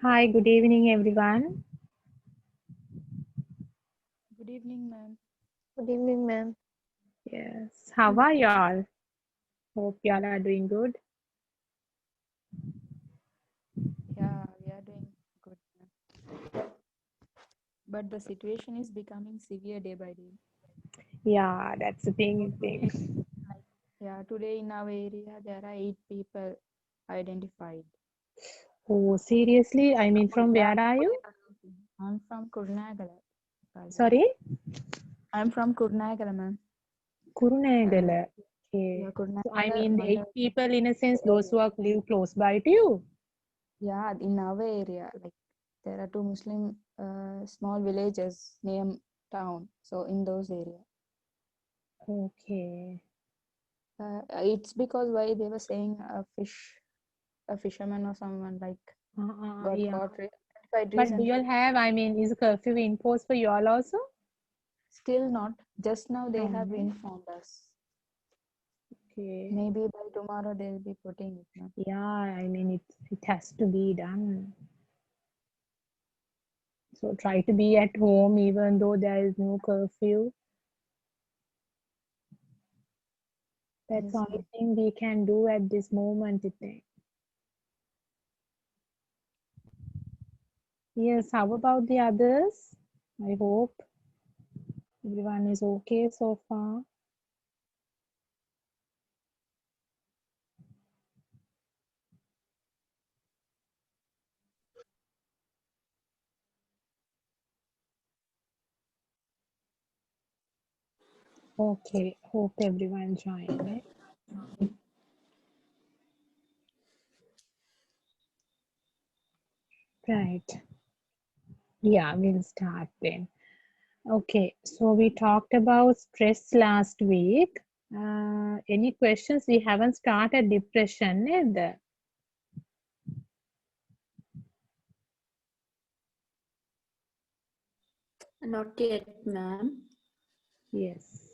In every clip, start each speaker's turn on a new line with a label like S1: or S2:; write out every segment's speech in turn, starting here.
S1: Hi, good evening, everyone.
S2: Good evening, ma'am.
S3: Good evening, ma'am.
S1: Yes, how are y'all? Hope y'all are doing good.
S2: Yeah, we are doing good, ma'am. But the situation is becoming severe day by day.
S1: Yeah, that's the
S2: So
S1: thing.
S2: today, like, yeah, today in our area there are 8 people identified.
S1: Oh, seriously? I mean, from
S2: Yeah,
S1: where are you?
S2: I'm from Kurnagala. Sorry.
S1: Sorry?
S2: I'm from Kurnagala, ma'am. Uh,
S1: Kurunegala. Okay.
S2: yeah,
S1: So, I
S2: Kurnagala,
S1: mean, the eight
S2: Mandal
S1: people, in a sense, those
S2: area.
S1: who are live close by to you.
S2: Yeah, in our area, like there are two Muslim small villages near town. So in those areas.
S1: Okay.
S2: It's because why they were saying a fisherman or someone like got
S1: Yeah.
S2: caught identified
S1: But do you all
S2: recently.
S1: have, I mean, is a curfew imposed for you all also?
S2: Still not. Just now they
S1: No,
S2: have
S1: no.
S2: informed us.
S1: Okay.
S2: Maybe by tomorrow they'll be putting it now.
S1: Yeah, I mean, it has to be done. So try to be at home even though there is no curfew. That's the
S2: Yes,
S1: only
S2: ma'am.
S1: thing we can do at this moment, I think. Yes, how about the others? I hope everyone is okay so far. Okay, hope everyone joined. Right. Yeah, we'll start then. Okay, so we talked about stress last week. Any questions? We haven't started depression either.
S3: Not yet, ma'am.
S1: Yes.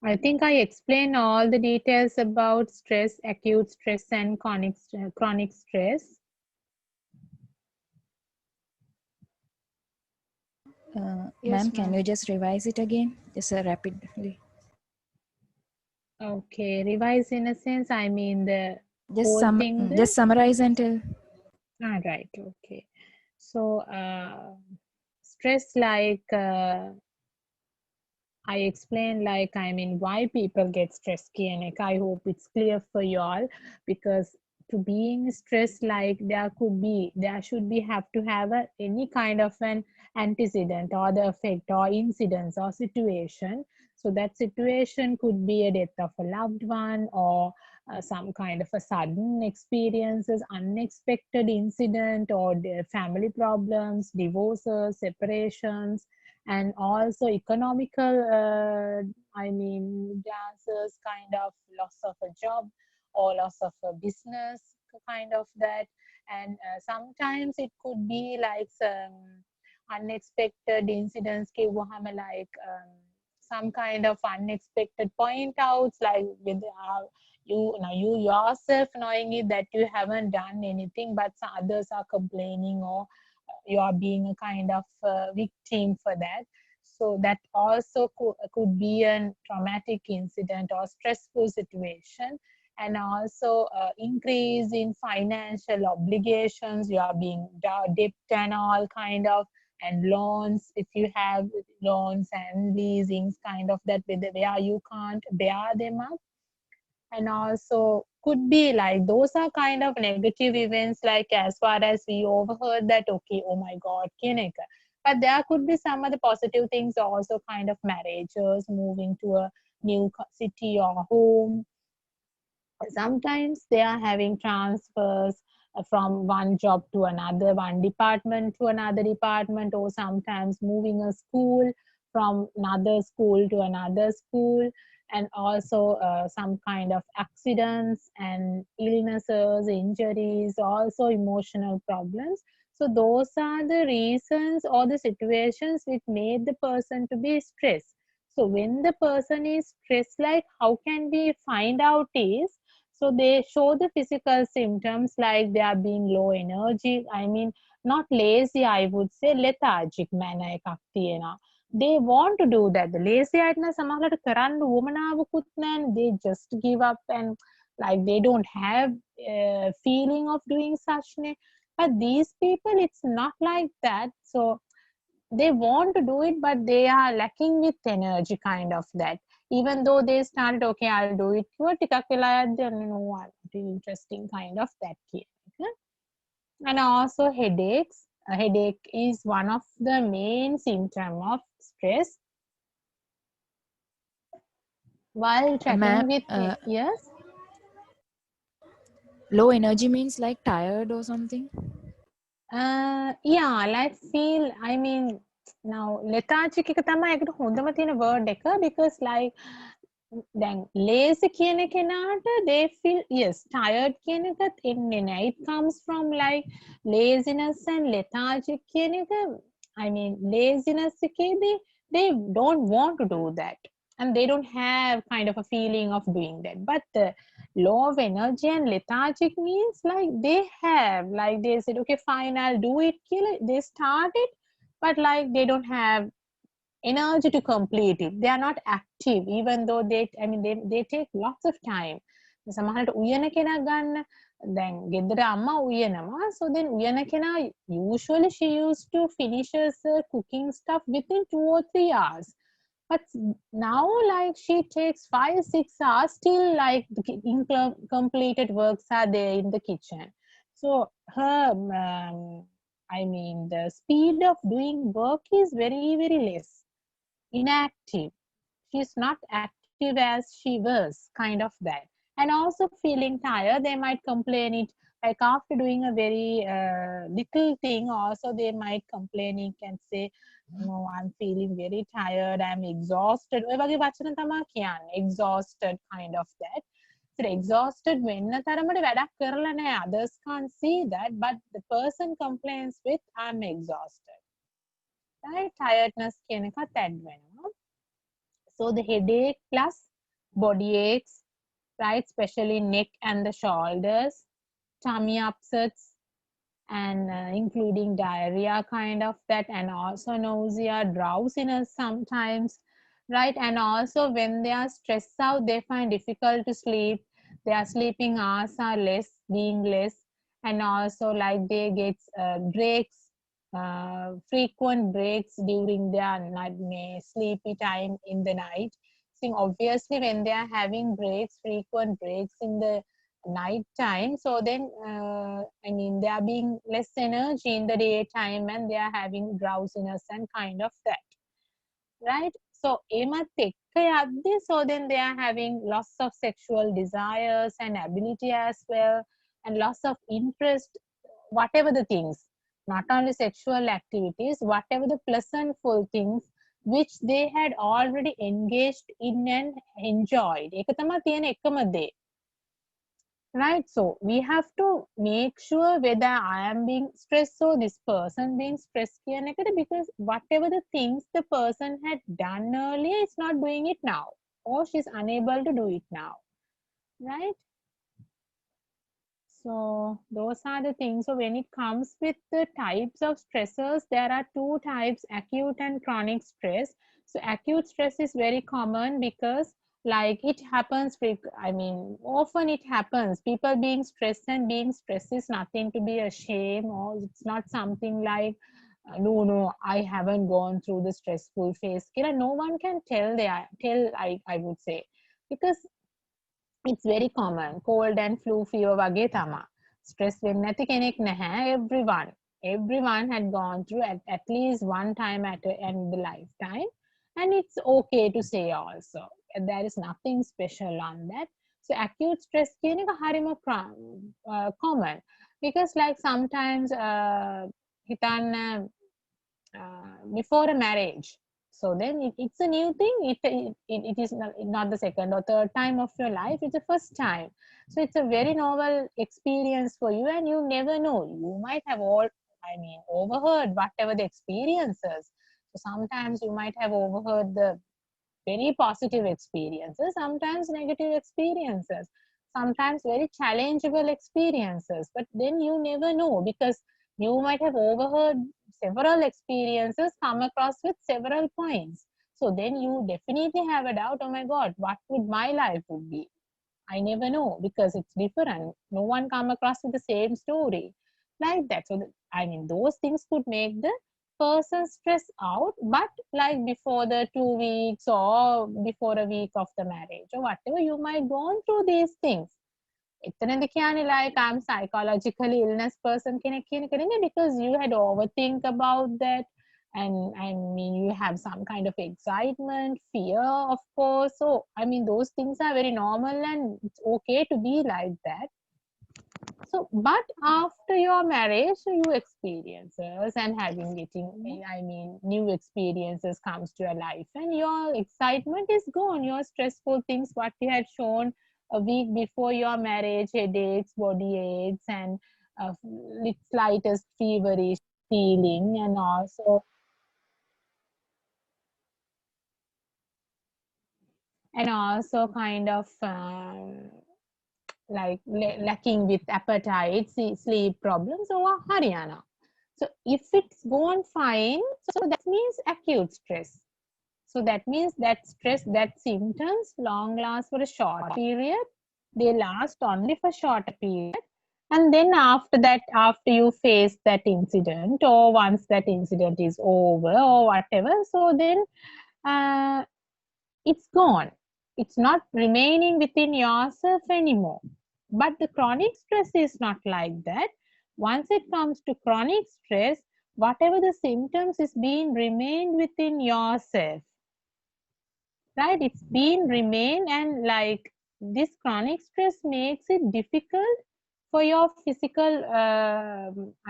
S1: I think I explained all the details about stress, acute stress and chronic stress.
S2: Yes,
S4: Ma'am, can
S2: ma'am.
S4: you just revise it again? Just rapidly.
S1: Okay, revise in a sense, I mean the
S4: Just
S1: whole thing there.
S4: just summarize and tell.
S1: Right, okay. So, stress like I explained, like, I mean, why people get stressed, Kianek. I hope it's clear for you all because to being stressed, like, there should be, have to have any kind of an antecedent or the effect or incidents or situation. So that situation could be a death of a loved one or some kind of a sudden experiences, unexpected incident or the family problems, divorces, separations, and also economical I mean dancers kind of loss of a job or loss of a business kind of that. And sometimes it could be like some unexpected incidents like some kind of unexpected point outs like with you now you yourself knowing it that you haven't done anything but some others are complaining or you are being a kind of victim for that. So that also could be a traumatic incident or stressful situation. And also increase in financial obligations, you are being debt and all kind of, and loans if you have loans and leasings kind of that where you can't bear them up. And also could be like those are kind of negative events, like as far as we overheard that, okay, oh my god, kineka. But there could be some other positive things also, kind of marriages, moving to a new city or home. Sometimes they are having transfers from one job to another, one department to another department, or sometimes moving a school from another school to another school. And also some kind of accidents and illnesses, injuries, also emotional problems. So those are the reasons or the situations which made the person to be stressed. So when the person is stressed, like how can we find out is, So they show the physical symptoms like they are being low energy. I mean, not lazy, I would say lethargic manner එකක් තියෙනවා. They want to do that. The lazy අයට නම් සමහරවිට කරන්න උවමනාවකුත් නැහැ. They just give up and like they don't have a feeling of doing such නේ. But these people, it's not like that. So they want to do it, but they are lacking with energy, kind of that. Even though they started, okay, I'll do it. ටිකක් වෙලා යද්දී no, I'm not interesting, kind of that කියන එක. And also headaches. A headache is one of the main symptom of stress. While tracking
S4: Ma'am,
S1: with yes.
S4: low energy means like tired or something.
S1: Yeah, like feel, I mean, now lethargic එක තමයි ඒකට හොඳම තියෙන word එක, because like දැන් lazy කියන කෙනාට they feel yes tired කියන එකත් එන්නේ නැහැ. It comes from like laziness and lethargic කියන එක. I mean laziness එකේදී they don't want to do that and they don't have kind of a feeling of doing that. But the low of energy and lethargic means like they have, like they said, okay, fine, I'll do it. They start it, but like they don't have energy to complete it. They are not active, even though they take lots of time. සමහරට උයන කෙනා ගන්න, දැන් ගෙදර අම්මා උයනවා, so then උයන කෙනා usually she used to finishes cooking stuff within 2 or 3 hours. But now like she takes 5-6 hours, still like the completed works are there in the kitchen. So her the speed of doing work is very, very less, inactive. She's not active as she was, kind of that. And also feeling tired, they might complain it like after doing a very little thing. Also they might complain it and say, no, I'm feeling very tired, I'm exhausted. ඔය වගේ වචන තමයි කියන්නේ, exhausted, kind of that. So exhausted වෙන්න තරමට වැඩක් කරලා නැහැ. Others can't see that, but the person complains with, I'm exhausted. Right? Tiredness කියන එකත් add වෙනවා. So the headache plus body aches, right? Especially neck and the shoulders, tummy upsets, and including diarrhea, kind of that, and also nausea, drowsiness sometimes, right? And also when they are stressed out, they find difficult to sleep. Their sleeping hours are being less, and also like they get breaks, frequent breaks during their sleepy time in the night. So obviously when they are having breaks, frequent breaks in the night time, so then they are being less energy in the daytime and they are having drowsiness and kind of that, right? So so then they are having loss of sexual desires and ability as well, and loss of interest, whatever the things, not only sexual activities, whatever the pleasantful things which they had already engaged in and enjoyed. ඒක තමයි තියෙන එකම දේ. Right, so we have to make sure whether I am being stressed or this person being stressed කියන එකට, because whatever the things the person had done earlier is not doing it now, or she's unable to do it now, right? So those are the things. So when it comes with the types of stressors, there are two types, acute and chronic stress. So acute stress is very common because like it happens, often it happens. People being stressed, and being stressed is nothing to be ashamed, or it's not something like, no, I haven't gone through the stressful phase. No one can tell, I would say, because it's very common. Cold and flu fever වගේ තමා. Stress වෙන්නේ නැති කෙනෙක් නැහැ. Everyone had gone through at least one time in the lifetime, and it's okay to say also. There is nothing special on that. So acute stress කියන එක හරිම common, because like sometimes හිතන්න before a marriage. So then it's a new thing. It is not the second or third time of your life. It's the first time. So it's a very novel experience for you, and you never know. You might have overheard whatever the experiences. So sometimes you might have overheard the very positive experiences, sometimes negative experiences. sometimes very challengeable experiences, but then you never know, because you might have overheard several experiences come across with several points. So then you definitely have a doubt, oh my god, what would my life would be? I never know, because it's different. No one come across with the same story like that. So I mean, those things could make the person stress out, but like before the 2 weeks or before a week of the marriage or whatever, you might go on through these things. එතනදි කියන්නේ like I'm psychologically illness person කෙනෙක් කියන එක නෙමෙයි, because you had overthink about that, and I mean you have some kind of excitement, fear, of course. So I mean those things are very normal and it's okay to be like that. So but after your marriage, you experiences and having getting, I mean new experiences comes to your life, and your excitement is gone. Your stressful things what you had shown a week before your marriage, headaches, body aches, and slightest feverish feeling, and also kind of like lacking with appetite, sleep problems, or Haryana. So if it's gone fine, so that means acute stress. So that means that stress, that symptoms long last for a short period. They last only for short period. And then after that, after you face that incident, or once that incident is over or whatever, so then uh, it's gone. It's not remaining within yourself anymore. But the chronic stress is not like that. Once it comes to chronic stress, whatever the symptoms is being remained within yourself, right? It's been remain, and like this chronic stress makes it difficult for your physical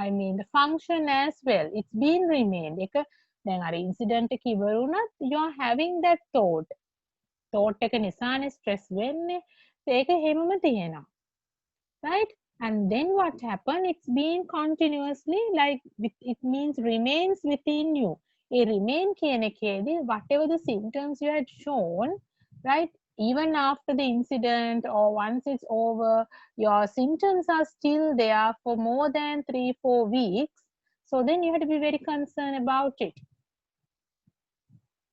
S1: I mean the function as well. It's been remained. දැන් අර incident එක ඉවර වුණත් you're having that thought එක නිසානේ stress වෙන්නේ. ඒක හැමම තියෙනවා, right? And then what happened, it's been continuously, like it means remains within you. A remain කියන එකේදී whatever the symptoms you had shown, right, even after the incident or once it's over, your symptoms are still there for more than 3-4 weeks. So then you have to be very concerned about it.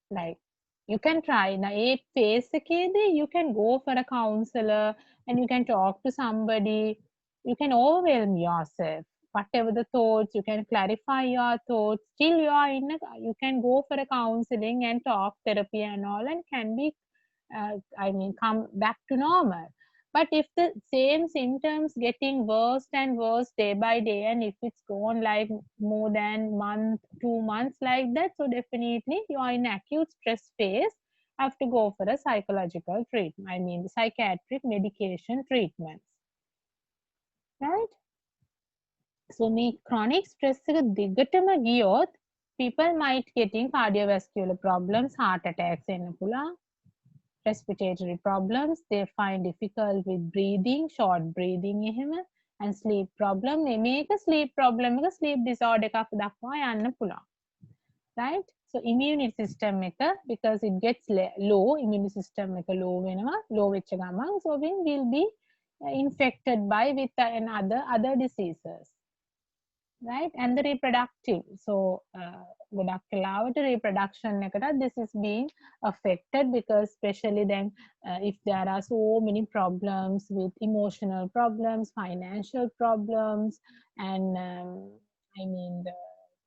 S1: Like you can try now 8 phase එකේදී you can go for a counselor and you can talk to somebody. You can overwhelm yourself, whatever the thoughts, you can clarify your thoughts. Still you are you can go for a counseling and talk therapy and all, and can be I mean come back to normal. But if the same symptoms getting worse and worse day by day, and if it's gone like more than month, 2 months like that, so definitely you are in acute stress phase, have to go for a psychological treatment. I mean psychiatric medication treatments, right? So me chronic stress එක දිගටම ගියොත් people might getting cardiovascular problems, heart attacks එන්න පුළුවන්, respiratory problems, they find difficult with breathing, short breathing එහෙම, and sleep problem. මේක sleep problem එක sleep disorder එකක් දක්වා යන්න පුළුවන්, right? So immunity system එක, because it gets low, immunity system එක low වෙනවා, low වෙච්ච ගමන් so we will be infected by with other diseases, right? And the reproductive, so ගොඩක් කලාවට reproduction එකටත් this is being affected, because especially then if there are so many problems with emotional problems, financial problems, and I mean the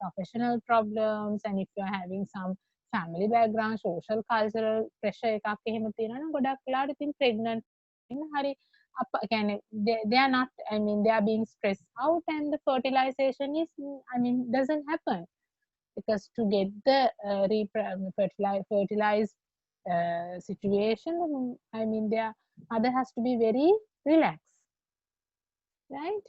S1: professional problems, and if you're having some family background, social cultural pressure එකක් එහෙම තියෙනවා නම් ගොඩක් කලාවට ඉතින් pregnant හරි again they are not, I mean they are being stressed out, and the fertilization is, I mean doesn't happen, because to get the fertilized situation, I mean their mother has to be very relaxed, right?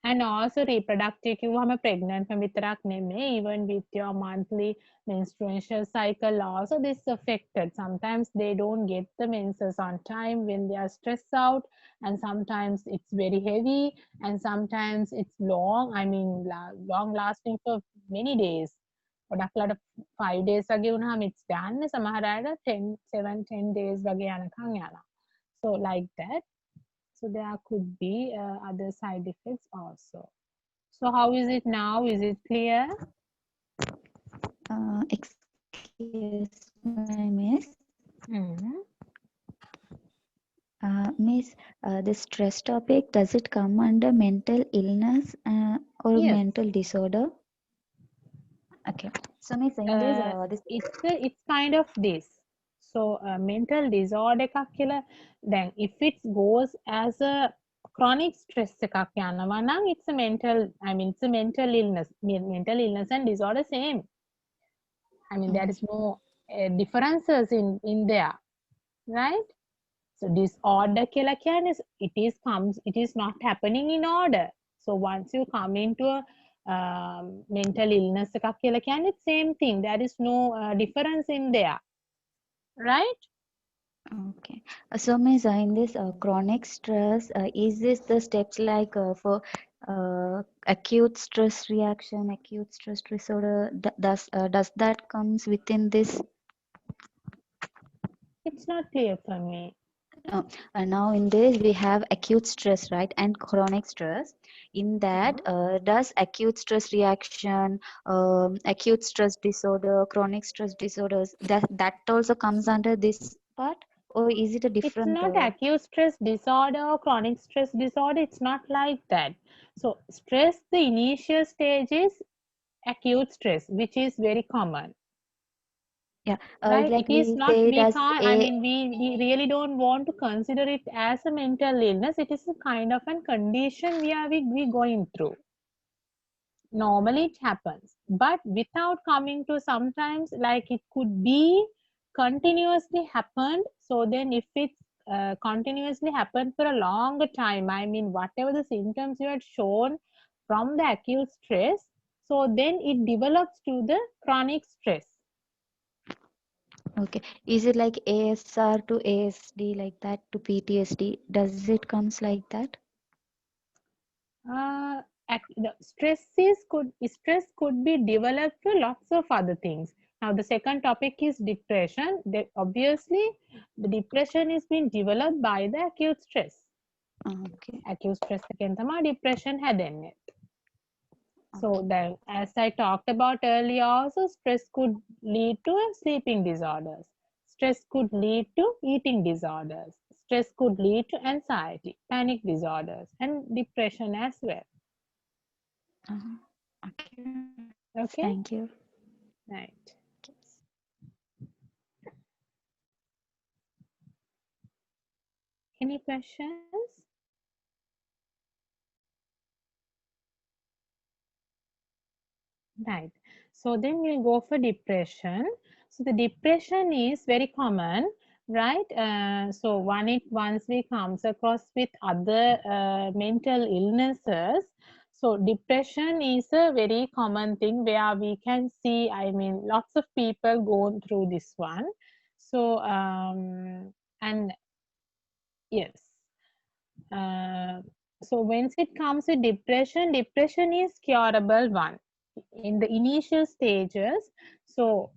S1: And also reproductive කිව්වම pregnant විතරක් නෙමෙයි, even with your monthly menstruation cycle also this affected. Sometimes they don't get the menses on time when they are stressed out, and sometimes it's very heavy, and sometimes it's long, I mean long lasting for many days. ගොඩක් ලාට 5 days වගේ වුණාම it's done. සමහර අයට 7-10 days වගේ යනකම් යනවා. So like that. So there could be other side effects also. So how is it now? Is it clear?
S2: Excuse me, Miss.
S1: Mhm.
S2: Miss, this stress topic, does it come under mental illness or
S1: Yes.
S2: mental disorder? Okay. So, Miss, in this, this
S1: It's kind of this. So mental disorder එකක් කියලා දැන් if it goes as a chronic stress එකක් යනවා නම් it's a mental, I mean it's a mental illness. Mental illness and disorder same. I mean there is no differences in there, right? So disorder කියලා කියන්නේ it is not happening in order. So once you come into a mental illness එකක් කියලා කියන්නේ it's same thing. There is no difference in there, right?
S2: okay. So, Miss, in this chronic stress, is this the steps like for acute stress reaction, acute stress disorder? Does that comes within this?
S1: It's not clear for me.
S2: Now in this we have acute stress, right, and chronic stress. In that, does acute stress reaction, acute stress disorder, chronic stress disorders, that also comes under this part, or is it a
S1: It's
S2: different?
S1: not acute stress disorder or chronic stress disorder. It's not like that. So stress, the initial stage is acute stress, which is very common.
S2: Yeah,
S1: Right?
S2: like
S1: It is
S2: we
S1: not,
S2: say it
S1: we
S2: as
S1: can't, I mean, we really don't want to consider it as a mental illness. It is a kind of a condition we going through. Normally it happens, but without coming to sometimes like it could be continuously happened. So then if it's continuously happened for a longer time, I mean, whatever the symptoms you had shown from the acute stress, so then it develops to the chronic stress.
S2: okay, is it like ASR to ASD, like that to PTSD? Does it comes like that?
S1: The stress could be developed to lots of other things. Now the second topic is depression. Obviously the depression is being developed by the acute stress.
S2: Okay.
S1: Acute stress එකෙන් තමයි depression හැදෙන්නේ. So then, as I talked about earlier also, stress could lead to sleeping disorders. Stress could lead to eating disorders. Stress could lead to anxiety, panic disorders, and depression as well.
S2: Okay.
S1: Okay?
S2: Thank you.
S1: Right. Any questions? Right. So then we'll go for depression. So the depression is very common, right? So once we comes across with other mental illnesses, so depression is a very common thing where we can see, I mean, lots of people go through this one. So and yes. So once it comes to depression, depression is curable one in the initial stages. So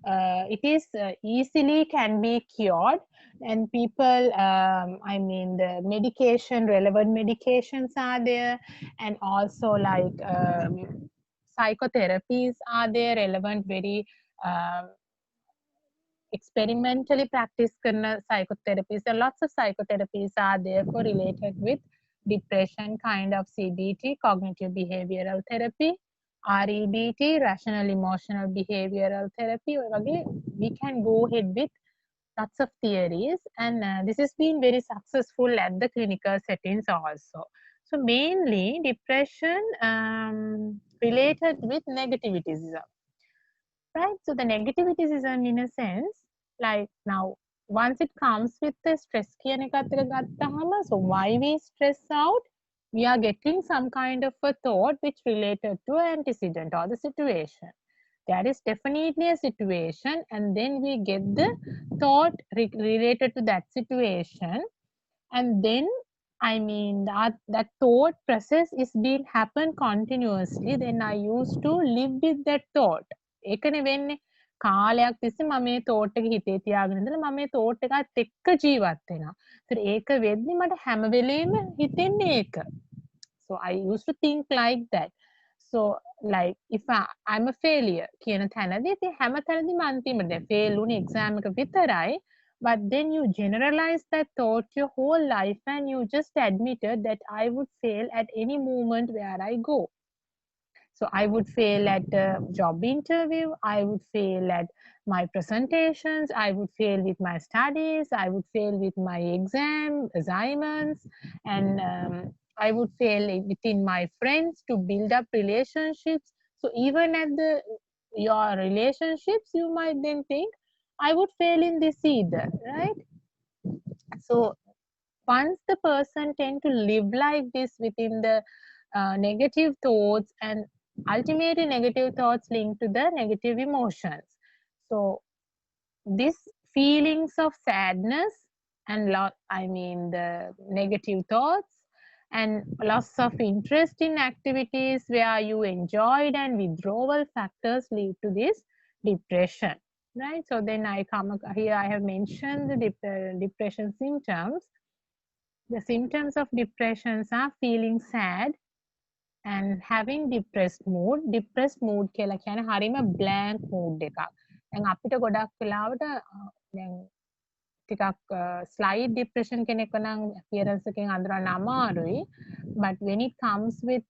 S1: it is easily can be cured, and people, I mean, the medication, relevant medications are there, and also like psychotherapies are there, relevant, very experimentally practice karna psychotherapies. There are lots of psychotherapies are there for related with depression, kind of CBT, cognitive behavioral therapy, REBT, rational emotional behavioral therapy. We can go ahead with lots of theories, and this has been very successful at the clinical settings also. So mainly depression related with negativism. Right? So the negativities is in a sense, like now, once it comes with the stress කියන එකත් එක්ක ගත්තාම, so why we stress out? We are getting some kind of a thought which related to antecedent or the situation. There is definitely a situation, and then we get the thought related to that situation, and then I mean that thought process is being happen continuously. Then I used to live with that thought. ඒකනේ වෙන්නේ. කාලයක් තිස්සේ මම මේ thought එක හිතේ තියාගෙන ඉඳලා මම මේ thought එකත් එක්ක ජීවත් වෙනවා. ඒතර ඒක වෙද්දි මට හැම වෙලේම හිතෙන්නේ ඒක. So I used to think like that. So like if I'm a failure කියන තැනදී ඉතින් හැම තැනදීම අන්තිමට දැන් fail උනේ exam එක විතරයි. But then you generalize that thought your whole life and you just admitted that I would fail at any moment where I go. So I would fail at a job interview, I would fail at my presentations, I would fail with my studies, I would fail with my exam assignments, and I would fail within my friends to build up relationships. So even at your relationships, you might then think, I would fail in this either, right? So once the person tend to live like this within the negative thoughts, and ultimately negative thoughts linked to the negative emotions. So this feelings of sadness and the negative thoughts and loss of interest in activities where you enjoyed and withdrawal factors lead to this depression, right? So then I come here, I have mentioned the depression symptoms. The symptoms of depressions are feeling sad and having depressed mood. Depressed mood කියලා කියන්නේ හරිම blank mood එකක්. දැන් අපිට ගොඩක් වෙලාවට දැන් ටිකක් slight depression කෙනෙක්ව නම් appearance එකෙන් අඳුරන්න අමාරුයි. But when it comes with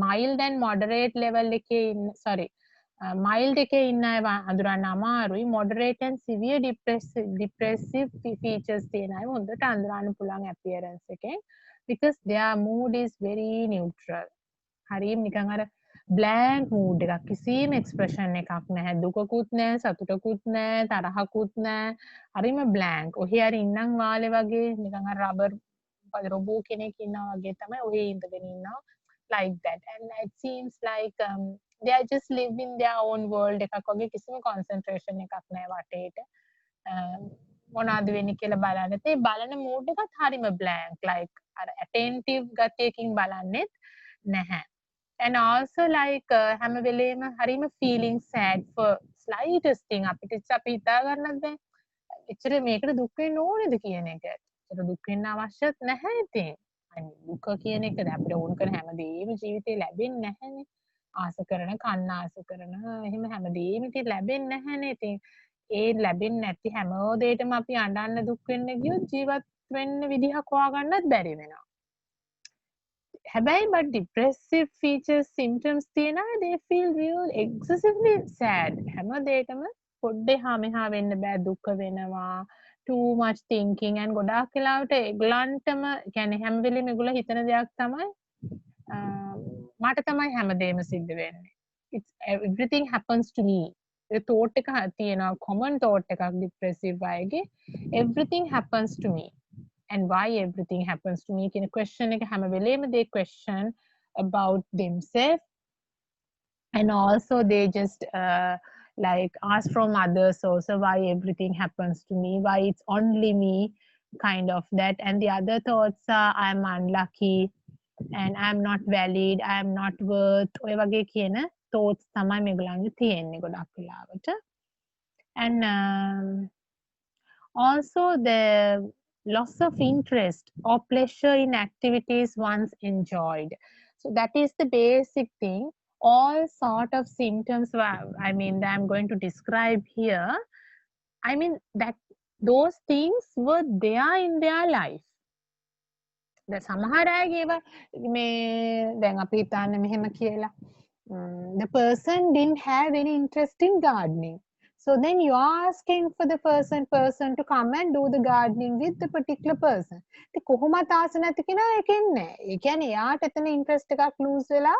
S1: mild and moderate level එකේ mild එකේ ඉන්න අය අඳුරන්න අමාරුයි. Moderate and severe depressive features තියෙන අය හොඳට අඳුරන්න පුළුවන් appearance එකෙන්, because their mood is very neutral. හරියම නිකන් අර blank mood එකක්, කිසිම expression එකක් නැහැ, දුකකුත් නැහැ, සතුටකුත් නැහැ, තරහකුත් නැහැ, හරිම blank. ඔහේ හරි ඉන්නම් වාලේ වගේ නිකන් අර රබර් රොබෝ කෙනෙක් ඉන්නවා වගේ තමයි ඔහේ ඉඳගෙන ඉන්නවා, like that. And it seems like they are just living their own world එකක් වගේ, කිසිම concentration එකක් නැහැ වටේට. මොනවද වෙන්නේ කියලා බලන්න. ඒ බලන mood එකත් හරිම blank, like අර attentive ගතියකින් බලන්නෙත් නැහැ. And also like හැම වෙලේම හරිම feeling sad for slightest thing. අපිට අපි හිතා ගන්නත් බෑ එච්චර මේකට දුක් වෙන්න ඕනේද කියන එක. එච්චර දුක් වෙන්න අවශ්‍යත් නැහැ ඉතින්. දුක කියන එක අපිට ඕන කරන හැමදේම ජීවිතේ ලැබෙන්නේ නැහැනේ. ආස කරන, කන්න ආස කරන, එහෙම හැමදේම ඉතින් ලැබෙන්නේ නැහැනේ. ඉතින් ඒ ලැබෙන්නේ නැති හැම දෙයකම අපි අඬන්න දුක් වෙන්න ගියොත් ජීවත් වෙන්න විදිහක් හොයාගන්නත් බැරි වෙනවා. හැබැයි but depressive features symptoms තියෙන අය they feel real excessively sad. හැම දෙයකම පොඩ්ඩේ හා වෙන්න බෑ, දුක වෙනවා, too much thinking, and ගොඩාක් වෙලාවට ඒගොල්ලන්ටම කියන්නේ හැම වෙලෙම ඒගොල්ලෝ හිතන දෙයක් තමයි මට තමයි හැමදේම සිද්ධ වෙන්නේ. It's everything happens to me. A thought එක තියෙනවා, common thought එකක් depressive අයගේ, everything happens to me. And why everything happens to me කියන question එක හැම වෙලේම they question about themselves, and also they just like ask from others also, why everything happens to me, why it's only me, kind of that. And the other thoughts are, I'm unlucky and I'm not valid, I'm not worth, ඔය වගේ කියන thoughts තමයි මේගොල්ලන්ගේ තියෙන්නේ ගොඩක් වෙලාවට. And also the loss of interest or pleasure in activities once enjoyed. So that is the basic thing. All sort of symptoms that I'm going to describe here, that those things were there in their life. සමහර අයගේ මේ දැන් අපි හිතන්න මෙහෙම කියලා, the person didn't have any interest in gardening. So then you are asking for the person to come and do the gardening with the particular person. ඉතින් කොහොමද ආස නැති කෙනා එකෙන් නෑ. ඒ කියන්නේ යාට එතන interest එකක් lose වෙලා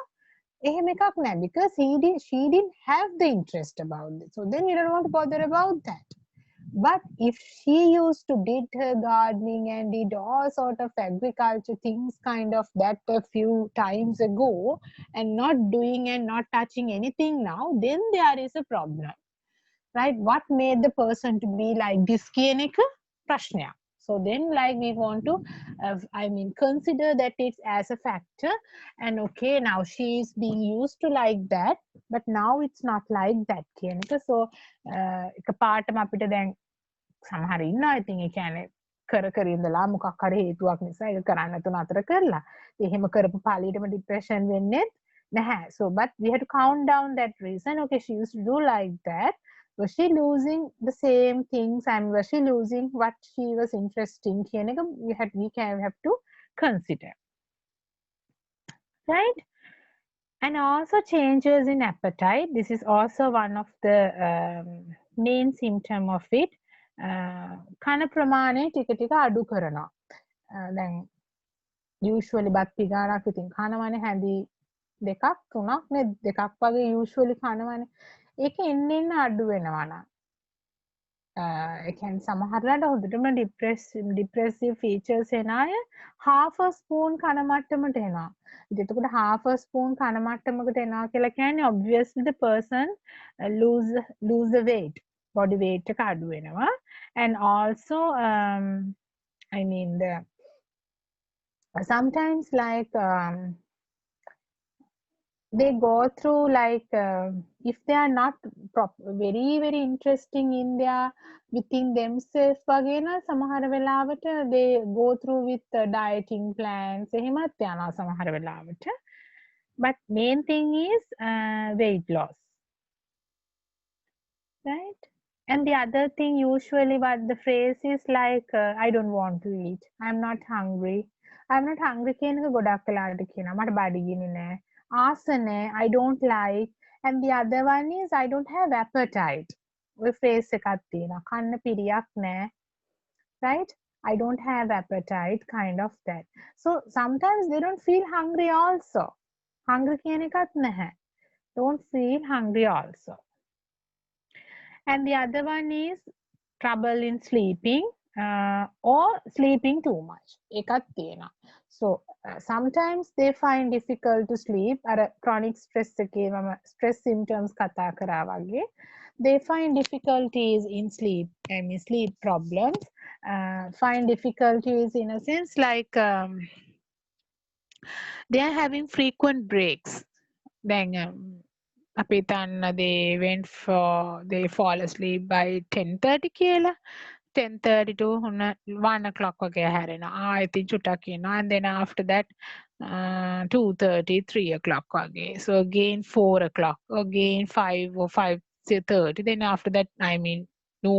S1: එහෙම එකක් නෑ, because she didn't have the interest about it. So then you don't want to bother about that. But if she used to did her gardening and did all sort of agriculture things kind of that a few times ago and not doing and not touching anything now, then there is a problem. Right? What made the person to be like this කියන එක ප්‍රශ්නයක්. So then like we want to consider that it's as a factor, and okay, now she is being used to like that, but now it's not like that කියන එක. So එකපාරටම අපිට දැන් සමහර ඉන්නවා ඉතින් ඒ කියන්නේ කර ඉඳලා මොකක් හරි හේතුවක් නිසා ඒක කරන්න නැතුව නතර කරලා. එහෙම කරපු පාළියටම ડિප්‍රෙෂන් වෙන්නේ නැහැ. So but we have to count down that reason. Okay, she used to do like that. Was she losing the same things and was she losing what she was interested in? කියන එක we have to consider. Right? And also changes in appetite. This is also one of the main symptom of it. කන ප්‍රමාණය ටික ටික අඩු කරනවා. දැන් usually බත් පිගානක් ඉතින් කනවනේ හැඳි දෙකක් තුනක් නේ දෙකක් වගේ usually කනවනේ. ඒක එන්න එන්න අඩු වෙනවා නම් ඒ කියන්නේ සමහරවිට හොඳටම depressive features එන අය half a spoon කන මට්ටමට එනවා. ඉතින් එතකොට half a spoon කන මට්ටමකට එනවා කියලා කියන්නේ obviously the person lose the weight. Body weight එක අඩු වෙනවා. And also I mean sometimes like they go through like if they are not very interesting in their within themselves වගේ නම් සමහර වෙලාවට they go through with dieting plans එහෙමත් යනවා සමහර වෙලාවට. But main thing is weight loss, right? And the other thing usually what the phrase is like I don't want to eat, I'm not hungry කියන එක ගොඩක් වෙලාවට කියනවා මට බඩගිනි නෑ ආසනේ, I don't like, and the other one is I don't have appetite. ඔය phrase එකක් තියෙනවා කන්න පිරියක් නෑ, right? I don't have appetite, kind of that. So sometimes they don't feel hungry also. Hungry කියන එකක් නැහැ. Don't feel hungry also. And the other one is trouble in sleeping or sleeping too much. එකක් තියෙනවා. So sometimes they find difficult to sleep. අර chronic stress එකේ මම stress symptoms කතා කරා වගේ. They find difficulties in sleep. I mean sleep problems. Find difficulties in a sense like they are having frequent breaks. Then අපි හිතන්න they fall asleep by 10:30 කියලා 10:30 to 1 o'clock වගේ හැරෙනවා. ඉතින් චුට්ටක් ඉන්නවා. And then after that 2:30 3 o'clock වගේ. So again 4 o'clock again 5 or 5:30. Then after that I mean no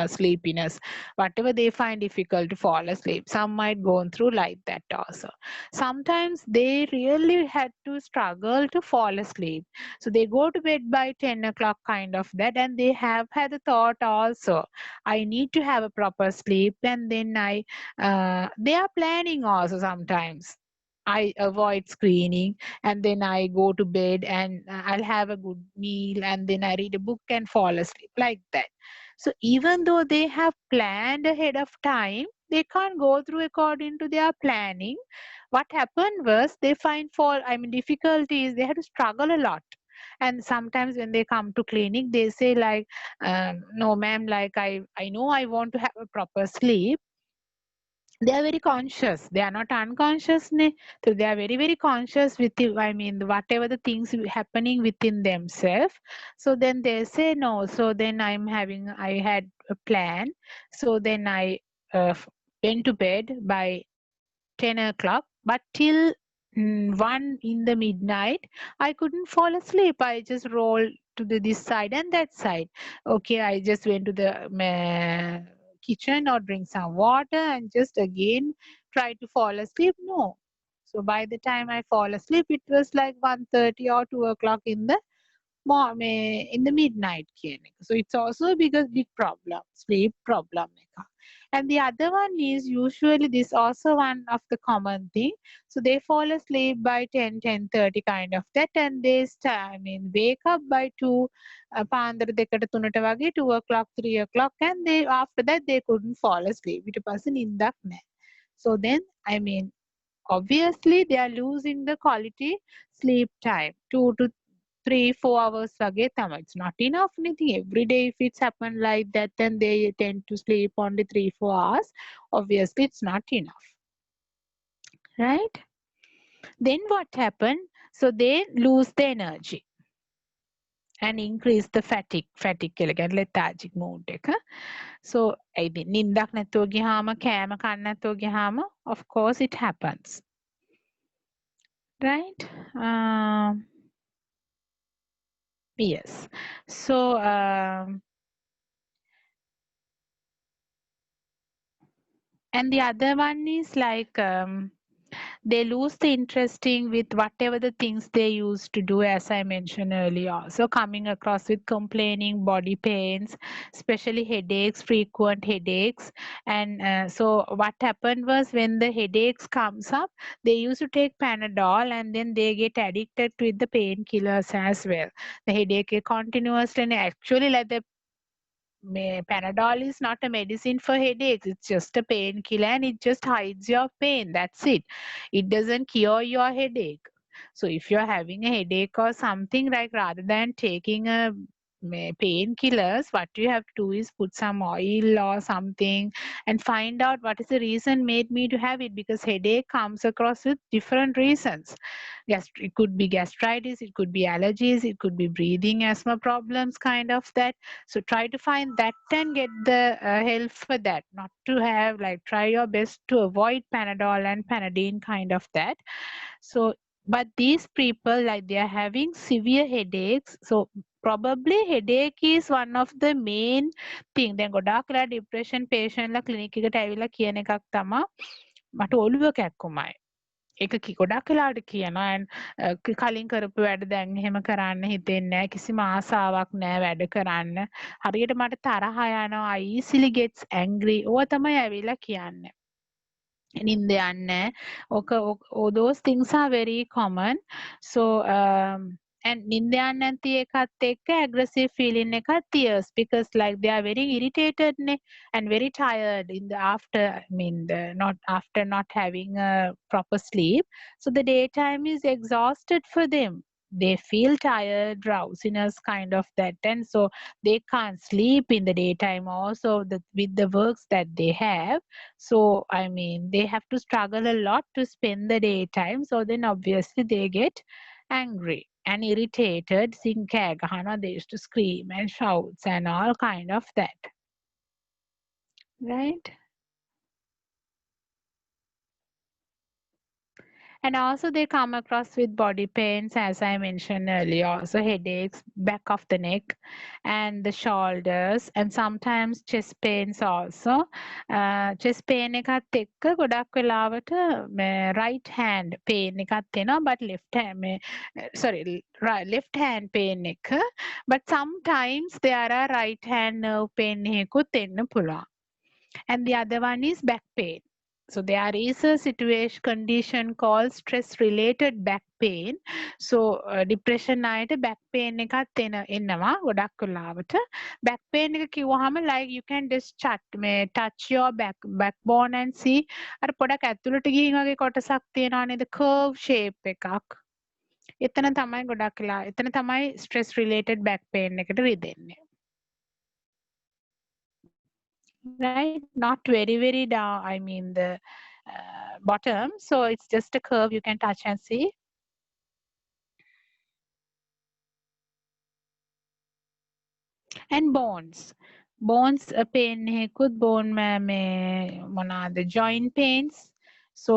S1: sleepiness, whatever they find difficult to fall asleep. Some might go through like that also. Sometimes they really had to struggle to fall asleep, so they go to bed by 10 o'clock kind of that, and they have had the thought also I need to have a proper sleep, and then they are planning also sometimes I avoid screening, and then I go to bed and I'll have a good meal, and then I read a book and fall asleep like that. So even though they have planned ahead of time, they can't go through according to their planning. What happened was they find difficulties, they have to struggle a lot. And sometimes when they come to clinic, they say like, no ma'am, like I know I want to have a proper sleep. They are very conscious, they are not unconscious so they are very conscious with whatever the things happening within themselves. So then they say no, so then I had a plan, so then I went to bed by 10 o'clock, but till 1 in the midnight I couldn't fall asleep. I just rolled to this side and that side. Okay, I just went to the kitchen or drink some water and just again try to fall asleep. No, so by the time I fall asleep it was like 1:30 or 2 o'clock in the midnight කියන එක. So it's also a big problem, sleep problem එක. And the other one is usually this also one of the common thing. So they fall asleep by 10:30 kind of that, and they wake up by 2 පාන්දර 2ට 3ට වගේ 2 o'clock 3 o'clock, and they after that they couldn't fall asleep. ඊට පස්සේ නිින්දක් නැහැ. So then obviously they are losing the quality sleep time, 2 to 3-4 hours වගේ තමයි. It's not enough anything. Every day if it's happened like that, then they tend to sleep only 3-4 hours. Obviously it's not enough, right? Then what happened? So they lose the energy. and increase the fatigue කියලා කියන්නේ lethargic mood එක. So ඉතින් නිින්දක් නැතුව ගියාම කෑම කන්න නැතුව ගියාම of course it happens. Right? Yes. So and the other one is like they lose the interesting with whatever the things they used to do, as I mentioned earlier. So coming across with complaining body pains, especially headaches, frequent headaches. And so what happened was when the headaches comes up, they used to take Panadol and then they get addicted with the painkillers as well. The headache continuously and actually like the Panadol is not a medicine for headaches. It's just a painkiller and it just hides your pain. That's it. It doesn't cure your headache. So if you're having a headache or something, like rather than taking a painkillers, what you have to do is put some oil or something and find out what is the reason made me to have it, because headache comes across with different reasons. It could be gastritis, it could be allergies, it could be breathing asthma problems, kind of that. So try to find that and get the help for that. Not to have like try your best to avoid Panadol and Panadine, kind of that. So but these people like they are having severe headaches. So probably headache is one of the main thing. දැන් ගොඩාක් වෙලා depression patient ලා clinic එකට ඇවිල්ලා කියන එකක් තමා මට ඔළුව කැක්කුමයි. ඒක ගොඩක් වෙලාවට කියනවා and කලින් කරපු වැඩ දැන් එහෙම කරන්න හිතෙන්නේ නැහැ, කිසිම ආසාවක් නැහැ වැඩ කරන්න, හරියට මට තරහ යනවා, I easily gets angry. ඕවා තමයි ඇවිල්ලා කියන්නේ. නින්ද යන්නේ those things are very common. So and නින්ද යන්නේ නැති එකත් එක්ක aggressive feeling එකත් tears, because like they are very irritated and very tired in the after not after not having a proper sleep. So the daytime is exhausted for them. They feel tired, drowsiness, kind of that, and so they can't sleep in the daytime also with the works that they have. So they have to struggle a lot to spend the daytime. So then obviously they get angry and irritated. They used to scream and shouts and all kind of that. Right? And also they come across with body pains, as I mentioned earlier, also headaches, back of the neck and the shoulders, and sometimes chest pains also. Chest pain එකත් එක්ක ගොඩක් වෙලාවට right hand pain එකත් එනවා, but left hand pain එක. But sometimes there are right hand nerve pain එකකුත් එන්න පුළුවන්. And the other one is back pain. So there is a condition called stress related back pain. So depression අයට back pain එකත් එනවා ගොඩක් වෙලාවට. Back pain එක කිව්වහම like you can just touch your backbone and see අර පොඩක් ඇතුළට ගිහින් වගේ කොටසක් තියෙනවා නේද, curve shape එකක්. එතන තමයි ගොඩක් වෙලා එතන තමයි stress related back pain එකට රිදෙන්නේ. Right, not very down, the bottom, so it's just a curve you can touch and see. And bones pain could bone the joint pains. So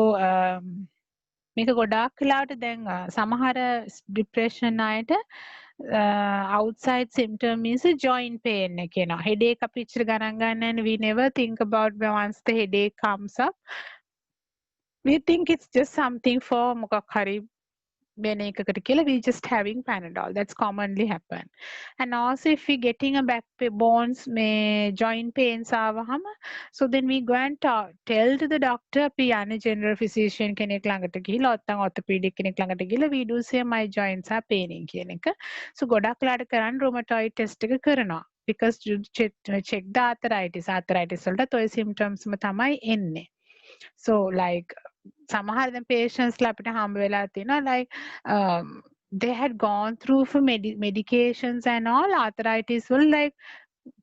S1: මේක ගොඩාක් වෙලාවට දැන් සමහර depression අයට outside symptom is a joint pain එකේනවා. Headache අපි ඉච්චර ගණන් ගන්න and we never think about once the headache comes up. We think it's just something for මොකක් හරි වෙන එකකට කියලා we just having Panadol. That's commonly happen. And also if we getting a back bones joint pains ආවහම, so then we go and tell to the doctor, අපි යන්නේ general physician කෙනෙක් ළඟට ගිහිල්ලා නැත්නම් orthopedic කෙනෙක් ළඟට ගිහිල්ලා we do say my joints are paining කියන එක. So ගොඩක් වෙලාට කරන්නේ rheumatoid test එක කරනවා. Because you check the arthritis වලට ඔය symptoms ම තමයි එන්නේ. So like සමහර දැන් patients ලා අපිට හම්බ වෙලා තියෙනවා like they had gone through for medications and all arthritis will like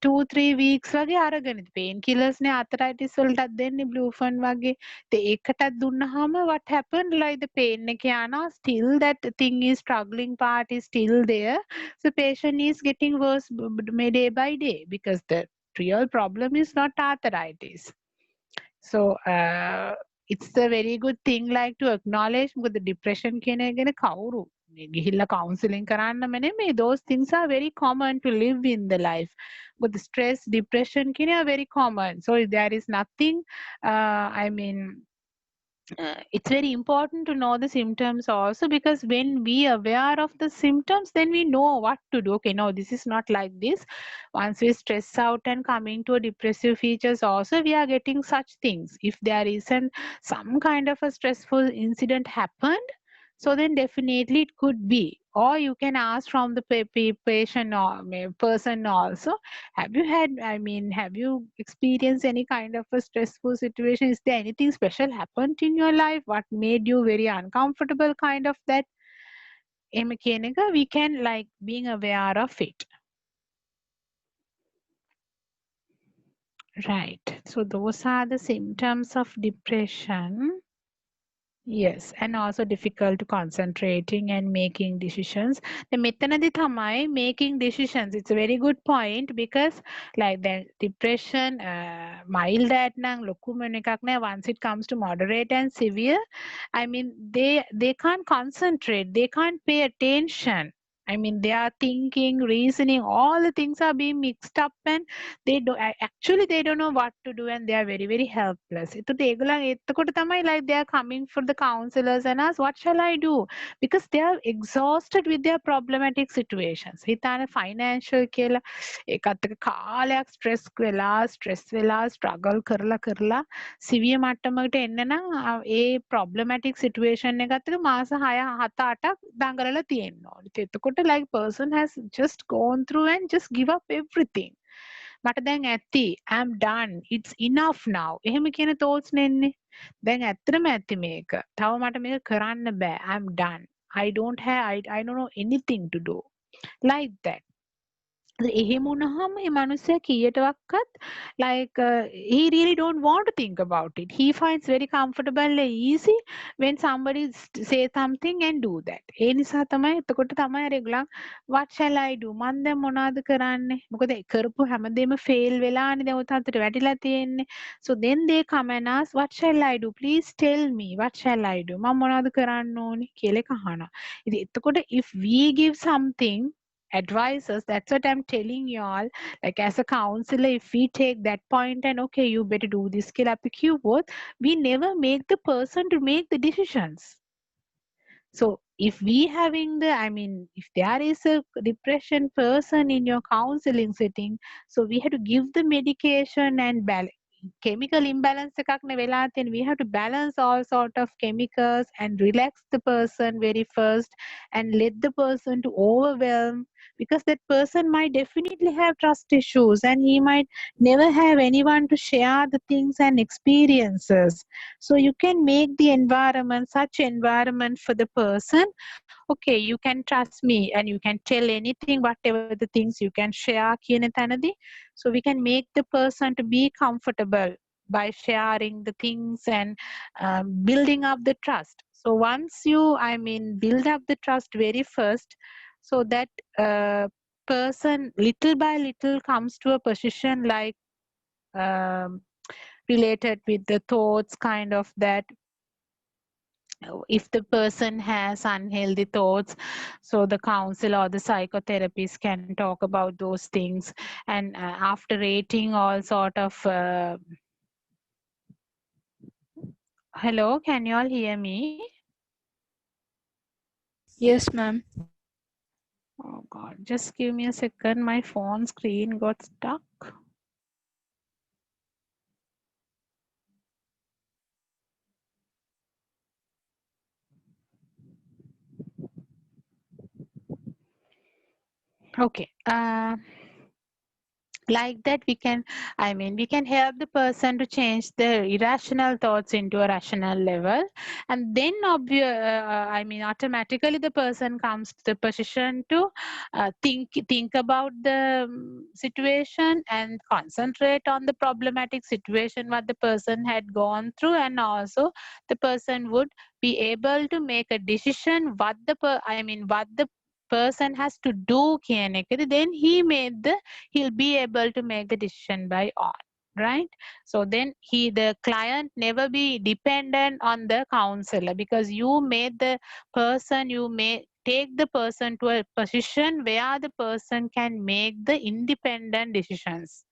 S1: 2-3 weeks වගේ අරගෙන pain killers නේ arthritis වලටත් දෙන්නේ Blufen වගේ. ඒකටත් දුන්නාම what happened like the pain එක යනවා still that thing is struggling part is still there. So patient is getting worse day by day because the real problem is not arthritis. So it's a very good thing like to acknowledge මොකද depression කියන එක ගැන කවුරු මේ ගිහිල්ලා counselling කරන්නම නෙමෙයි. Those things are very common to live in the life. But the stress, depression කියන are very common. So there is nothing I mean it's very important to know the symptoms also because when we are aware of the symptoms then we know what to do. Okay, no, this is not like this. Once we stress out and coming to a depressive features also we are getting such things. If there isn't some kind of a stressful incident happened, so then definitely it could be, or you can ask from the patient or person also, have you had, I mean, have you experienced any kind of a stressful situation? Is there anything special happened in your life? What made you very uncomfortable kind of that? We can like being aware of it. Right. So those are the symptoms of depression. Yes, and also difficult concentrating and making decisions. The මෙතනදී තමයි making decisions. It's a very good point because like the depression mild at නම් ලොකුම එකක් නෑ. Once it comes to moderate and severe, I mean they can't concentrate, they can't pay attention. I mean they are thinking, reasoning, all the things are being mixed up and actually they don't know what to do and they are very very helpless. එතකොට ඒගොල්ලන් එතකොට තමයි like they are coming for the counselors and ask what shall I do because they are exhausted with their problematic situations. හිතාන financial කියලා ඒකත් එක්ක කාලයක් stress වෙලා struggle කරලා සිවිය මට්ටමකට එන්න නම් ඒ problematic situation එකත් එක්ක මාස 6 7 8ක් දඟලලා තියෙන්න ඕනේ. එතකොට like person has just gone through and just give up everything. මට දැන් ඇති I'm done it's enough now එහෙම කියන thoughts නෙන්නේ දැන් ඇත්තටම ඇති මේක තව මට මේක කරන්න බෑ I'm done I don't know anything to do like that එහෙම වුණාම මේ මිනිස්සයා කීයටවත් like he really don't want to think about it. He finds very comfortable and easy when somebody say something and do that. ඒ නිසා තමයි එතකොට තමයි regular what shall I do? මන් දැන් මොනවද කරන්නේ? මොකද කරපු හැමදේම fail වෙලානේ දැන් ඔය තත්ත්වයට වැටිලා තියෙන්නේ. So then they come and ask what shall I do? Please tell me what shall I do? මම මොනවද කරන්න ඕනේ කියලා එක අහනවා. ඉතින් එතකොට if we give something advisors, that's what I'm telling you all, like as a counselor if we take that point and okay you better do this skill up both, we never make the person to make the decisions. So if we having the, I mean, if there is a depression person in your counseling setting, so we have to give the medication and chemical imbalance එකක් නේ වෙලා තියෙන. We have to balance all sort of chemicals and relax the person very first and let the person to overwhelm because that person might definitely have trust issues and he might never have anyone to share the things and experiences. So you can make the environment such environment for the person. Okay, you can trust me and you can tell anything whatever the things you can share කියන තැනදී. So we can make the person to be comfortable by sharing the things and building up the trust. So once you I mean build up the trust very first, so that person little by little comes to a position like related with the thoughts kind of that if the person has unhealthy thoughts, so the counselor or the psychotherapist can talk about those things and after rating all sort of hello, can you all hear me?
S4: Yes, ma'am.
S1: Oh god, just give me a second, my phone screen got stuck. Okay, Like that we can, we can help the person to change their irrational thoughts into a rational level, and then automatically the person comes to the position to think about the situation and concentrate on the problematic situation what the person had gone through, and also the person would be able to make a decision what what the person has to do කියන එකද, then he'll be able to make the decision by own, right? So then the client never be dependent on the counselor, because you may take the person to a position where the person can make the independent decisions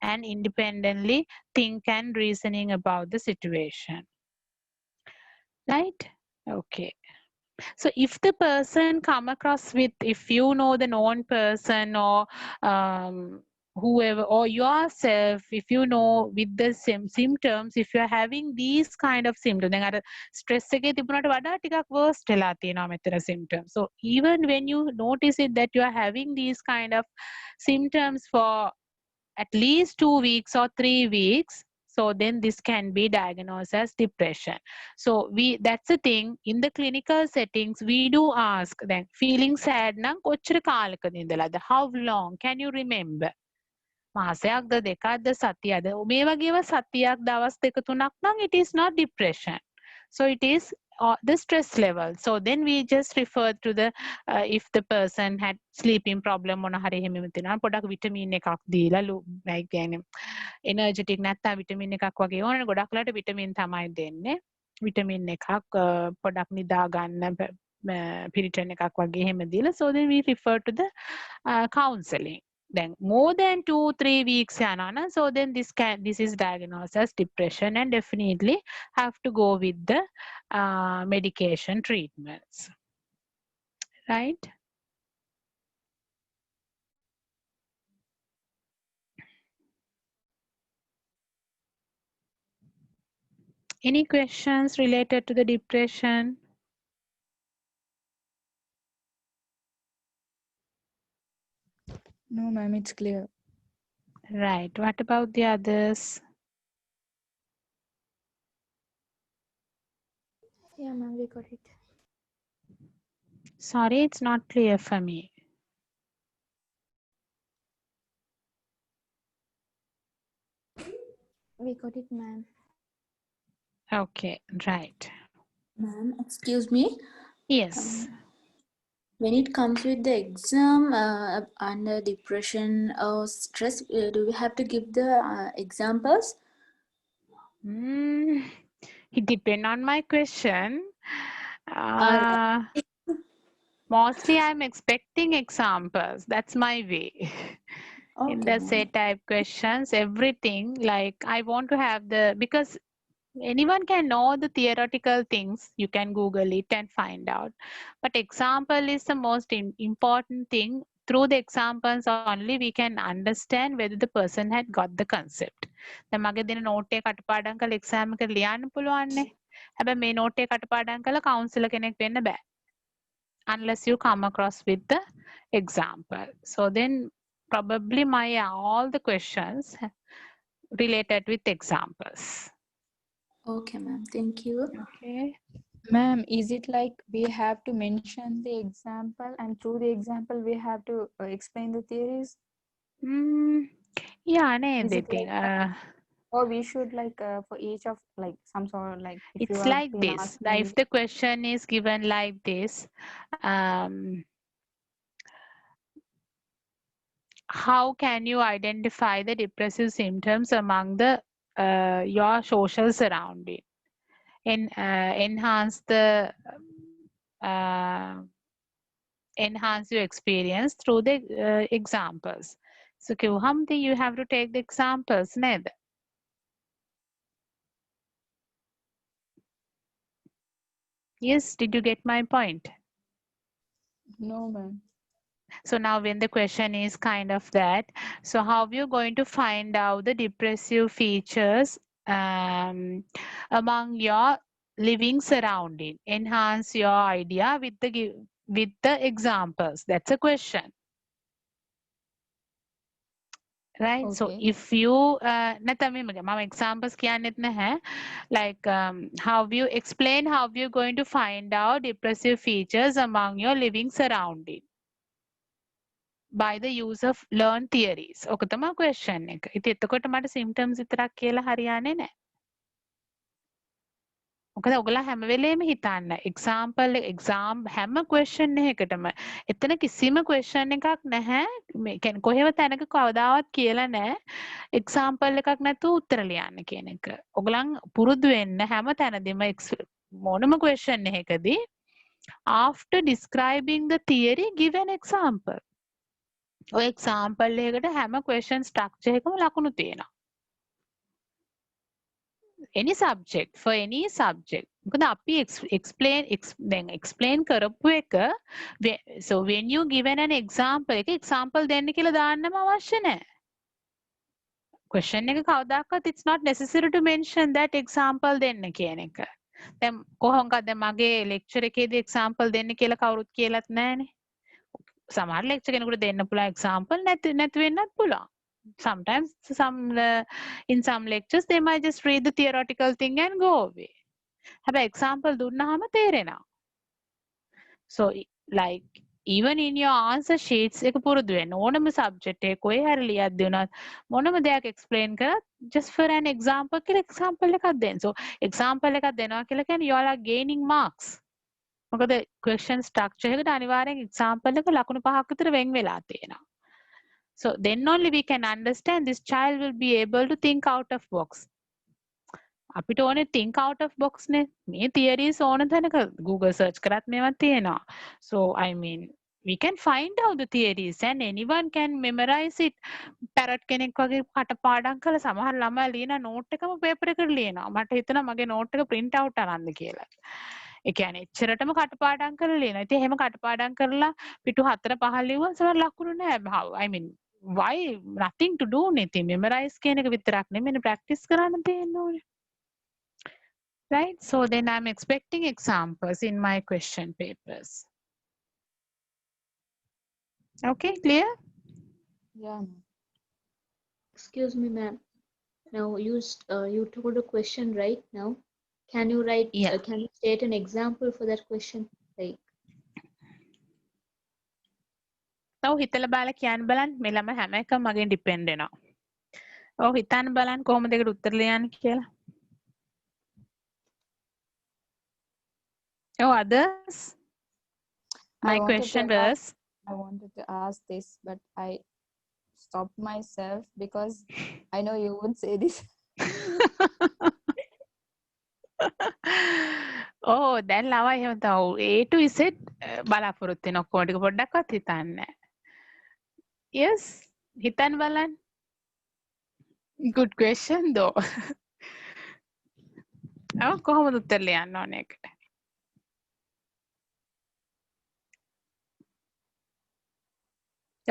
S1: and independently think and reasoning about the situation, right? Okay. So if the person come across with, if you know the known person or whoever or yourself, if you know with the same symptoms, if you're having these kind of symptoms, then අර stress එකේ තිබුණාට වඩා ටිකක් worse වෙලා තියෙනවා මෙතන symptoms. So even when you notice it that you are having these kind of symptoms for at least 2 weeks or 3 weeks, so then this can be diagnosed as depression. So that's the thing, in the clinical settings we do ask then feeling sad නම් කොච්චර කාලකද ඉඳලාද, how long can you remember? මාසයක්ද දෙකක්ද සතියක්ද, මේ වගේම සතියක් දවස් දෙක තුනක් නම් it is not depression. So it is the stress level. So then we just refer to the if the person had sleeping problem මොන හරි එහෙම තියෙනවා පොඩක් විටමින් එකක් දීලා like කියන්නේ energetic නැත්නම් විටමින් එකක් වගේ ඕනේ, ගොඩක් වෙලාට විටමින් තමයි දෙන්නේ. විටමින් එකක් පොඩක් නිදා ගන්න පිරිටන් එකක් වගේ එහෙම දීලා. So then we refer to the counselling. Then more than 2-3 weeks yanana, so then this is diagnosed as depression and definitely have to go with the medication treatments, right? Any questions related to the depression?
S4: No, ma'am, it's clear.
S1: Right. What about the others?
S3: Yeah, ma'am, we got it.
S1: Sorry, it's not clear for me.
S3: We got it, ma'am.
S1: Okay, right.
S3: Ma'am, excuse me.
S1: Yes.
S3: When it comes with the exam under depression or stress, do we have to give the examples?
S1: It depends on my question.
S3: Alright.
S1: Mostly I'm expecting examples. That's my way. In
S3: Okay,
S1: the
S3: ma'am.
S1: set type questions, everything, like I want to have because anyone can know the theoretical things, you can Google it and find out, but example is the most important thing. Through the examples only we can understand whether the person had got the concept. දැන් මගේ දෙන note එක කටපාඩම් කරලා exam එකට ලියන්න පුළුවන් නේ. හැබැයි මේ note එක කටපාඩම් කරලා counselor කෙනෙක් වෙන්න බෑ unless you come across with the example. So then probably all the questions related with examples.
S3: Okay, ma'am. Thank you.
S1: Okay.
S4: Ma'am, is it like we have to mention the example and through the example we have to explain the theories?
S1: Yeah,
S4: Is it
S1: anything.
S4: or we should like for each of like some sort of like if you
S1: It's
S4: have
S1: like
S4: been
S1: this.
S4: asking
S1: If the question is given like this, how can you identify the depressive symptoms among the your social surrounding? Enhance your experience through the examples. So Hamdi, you have to take the examples, Ned. Yes, did you get my point?
S4: No, ma'am.
S1: So now when the question is kind of that, so how are you going to find out the depressive features among your living surrounding? Enhance your idea with the examples. That's a question. right? So
S4: Okay.
S1: if you නැත්නම් මම examples කියන්නෙත් නැහැ, like how you explain how you're going to find out depressive features among your living surrounding by the use of learned theories. ඔක තමයි question එක. ඉතින් එතකොට මට symptoms විතරක් කියලා හරියන්නේ නැහැ. මොකද ඔයගොල්ලෝ හැම වෙලේම හිතන්න example exam හැම question එකකටම එතන කිසිම question එකක් නැහැ. මේ කියන්නේ කොහෙව තැනක කවදාවත් කියලා නැහැ example එකක් නැතුව උත්තර ලියන්න කියන එක. ඔයගලන් පුරුදු වෙන්න හැම තැනදීම මොනම question එකකදී after describing the theory give an example. ඔය example එකකට හැම question structure එකම ලකුණු තියෙනවා. Any subject, for any subject. මොකද අපි explain කරපු එක so when you given an example එක example දෙන්න කියලා දාන්නම අවශ්‍ය නැහැ. question එක කවදාකවත් it's not necessary to mention that example දෙන්න කියන එක. දැන් කොහොමද මගේ lecture එකේදී example දෙන්න කියලා කවුරුත් කියලාත් නැහනේ. සමහර lecture කෙනෙකුට දෙන්න පුළුවන් example නැති වෙන්නත් පුළුවන්. Sometimes in some lectures they might just read the theoretical thing and go away. හැබැයි example දුන්නාම තේරෙනවා. So like even in your answer sheets එක පුරුදු වෙන්න ඕනම subject එක කොහේ හරි ලියද්දී උනත් මොනම දෙයක් explain කරත් just for an example කියලා example එකක් දෙන්න. So example එකක් දෙනවා කියලා කියන්නේ you all are gaining marks. මොකද question structure එකට අනිවාර්යෙන් example එක ලකුණු 5ක් විතර වෙන් වෙලා තියෙනවා. So then only we can understand this child will be able to think out of box. අපිට ඕනේ think out of box නේ. මේ theories ඕන තැනක Google search කරත් මේවා තියෙනවා. So I mean we can find out the theories and anyone can memorize it. parrot කෙනෙක් වගේ කටපාඩම් කරලා සමහර ළමයි ලියන note එකම paper එකට ලියනවා. මට හිතෙනවා මගේ note එක print out අරන්ද කියලා. ඒ කියන්නේ එච්චරටම කටපාඩම් කරලා ලියනවා. ඉතින් එහෙම කටපාඩම් කරලා පිටු 4 5 ලියුවා සමහර ලකුණු නැහැ. I mean why nothing to do නේ. memorize කියන එක විතරක් නෙමෙයි practice කරන්න තියෙන්න ඕනේ. Right? So then I'm expecting examples in my question papers. Okay, clear?
S4: Yeah.
S3: Excuse me, ma'am. Now you told a question right now. Can you write?
S1: Yeah.
S3: Can you state an example for that question? Like
S1: ඔව් හිතලා බලලා කියන්න බලන්න මේ ළම හැම එකම මගෙන් depend වෙනවා. ඔව් හිතන්න බලන්න කොහොමද ඒකට උත්තර ලියන්නේ කියලා. Oh, others? My question was
S4: I wanted to ask this, but I stopped myself because I know you would say this.
S1: oh, දැන් ළමයි එහෙම තමයි. A to Z බලාපොරොත්තු වෙන ඔක්කොම ටික පොඩ්ඩක්වත් හිතන්නේ නැහැ. Yes, හිතන්න බලන්න. Good question though. ඔව් කොහොමද උත්තර ලියන්න ඕනේ ඒකට?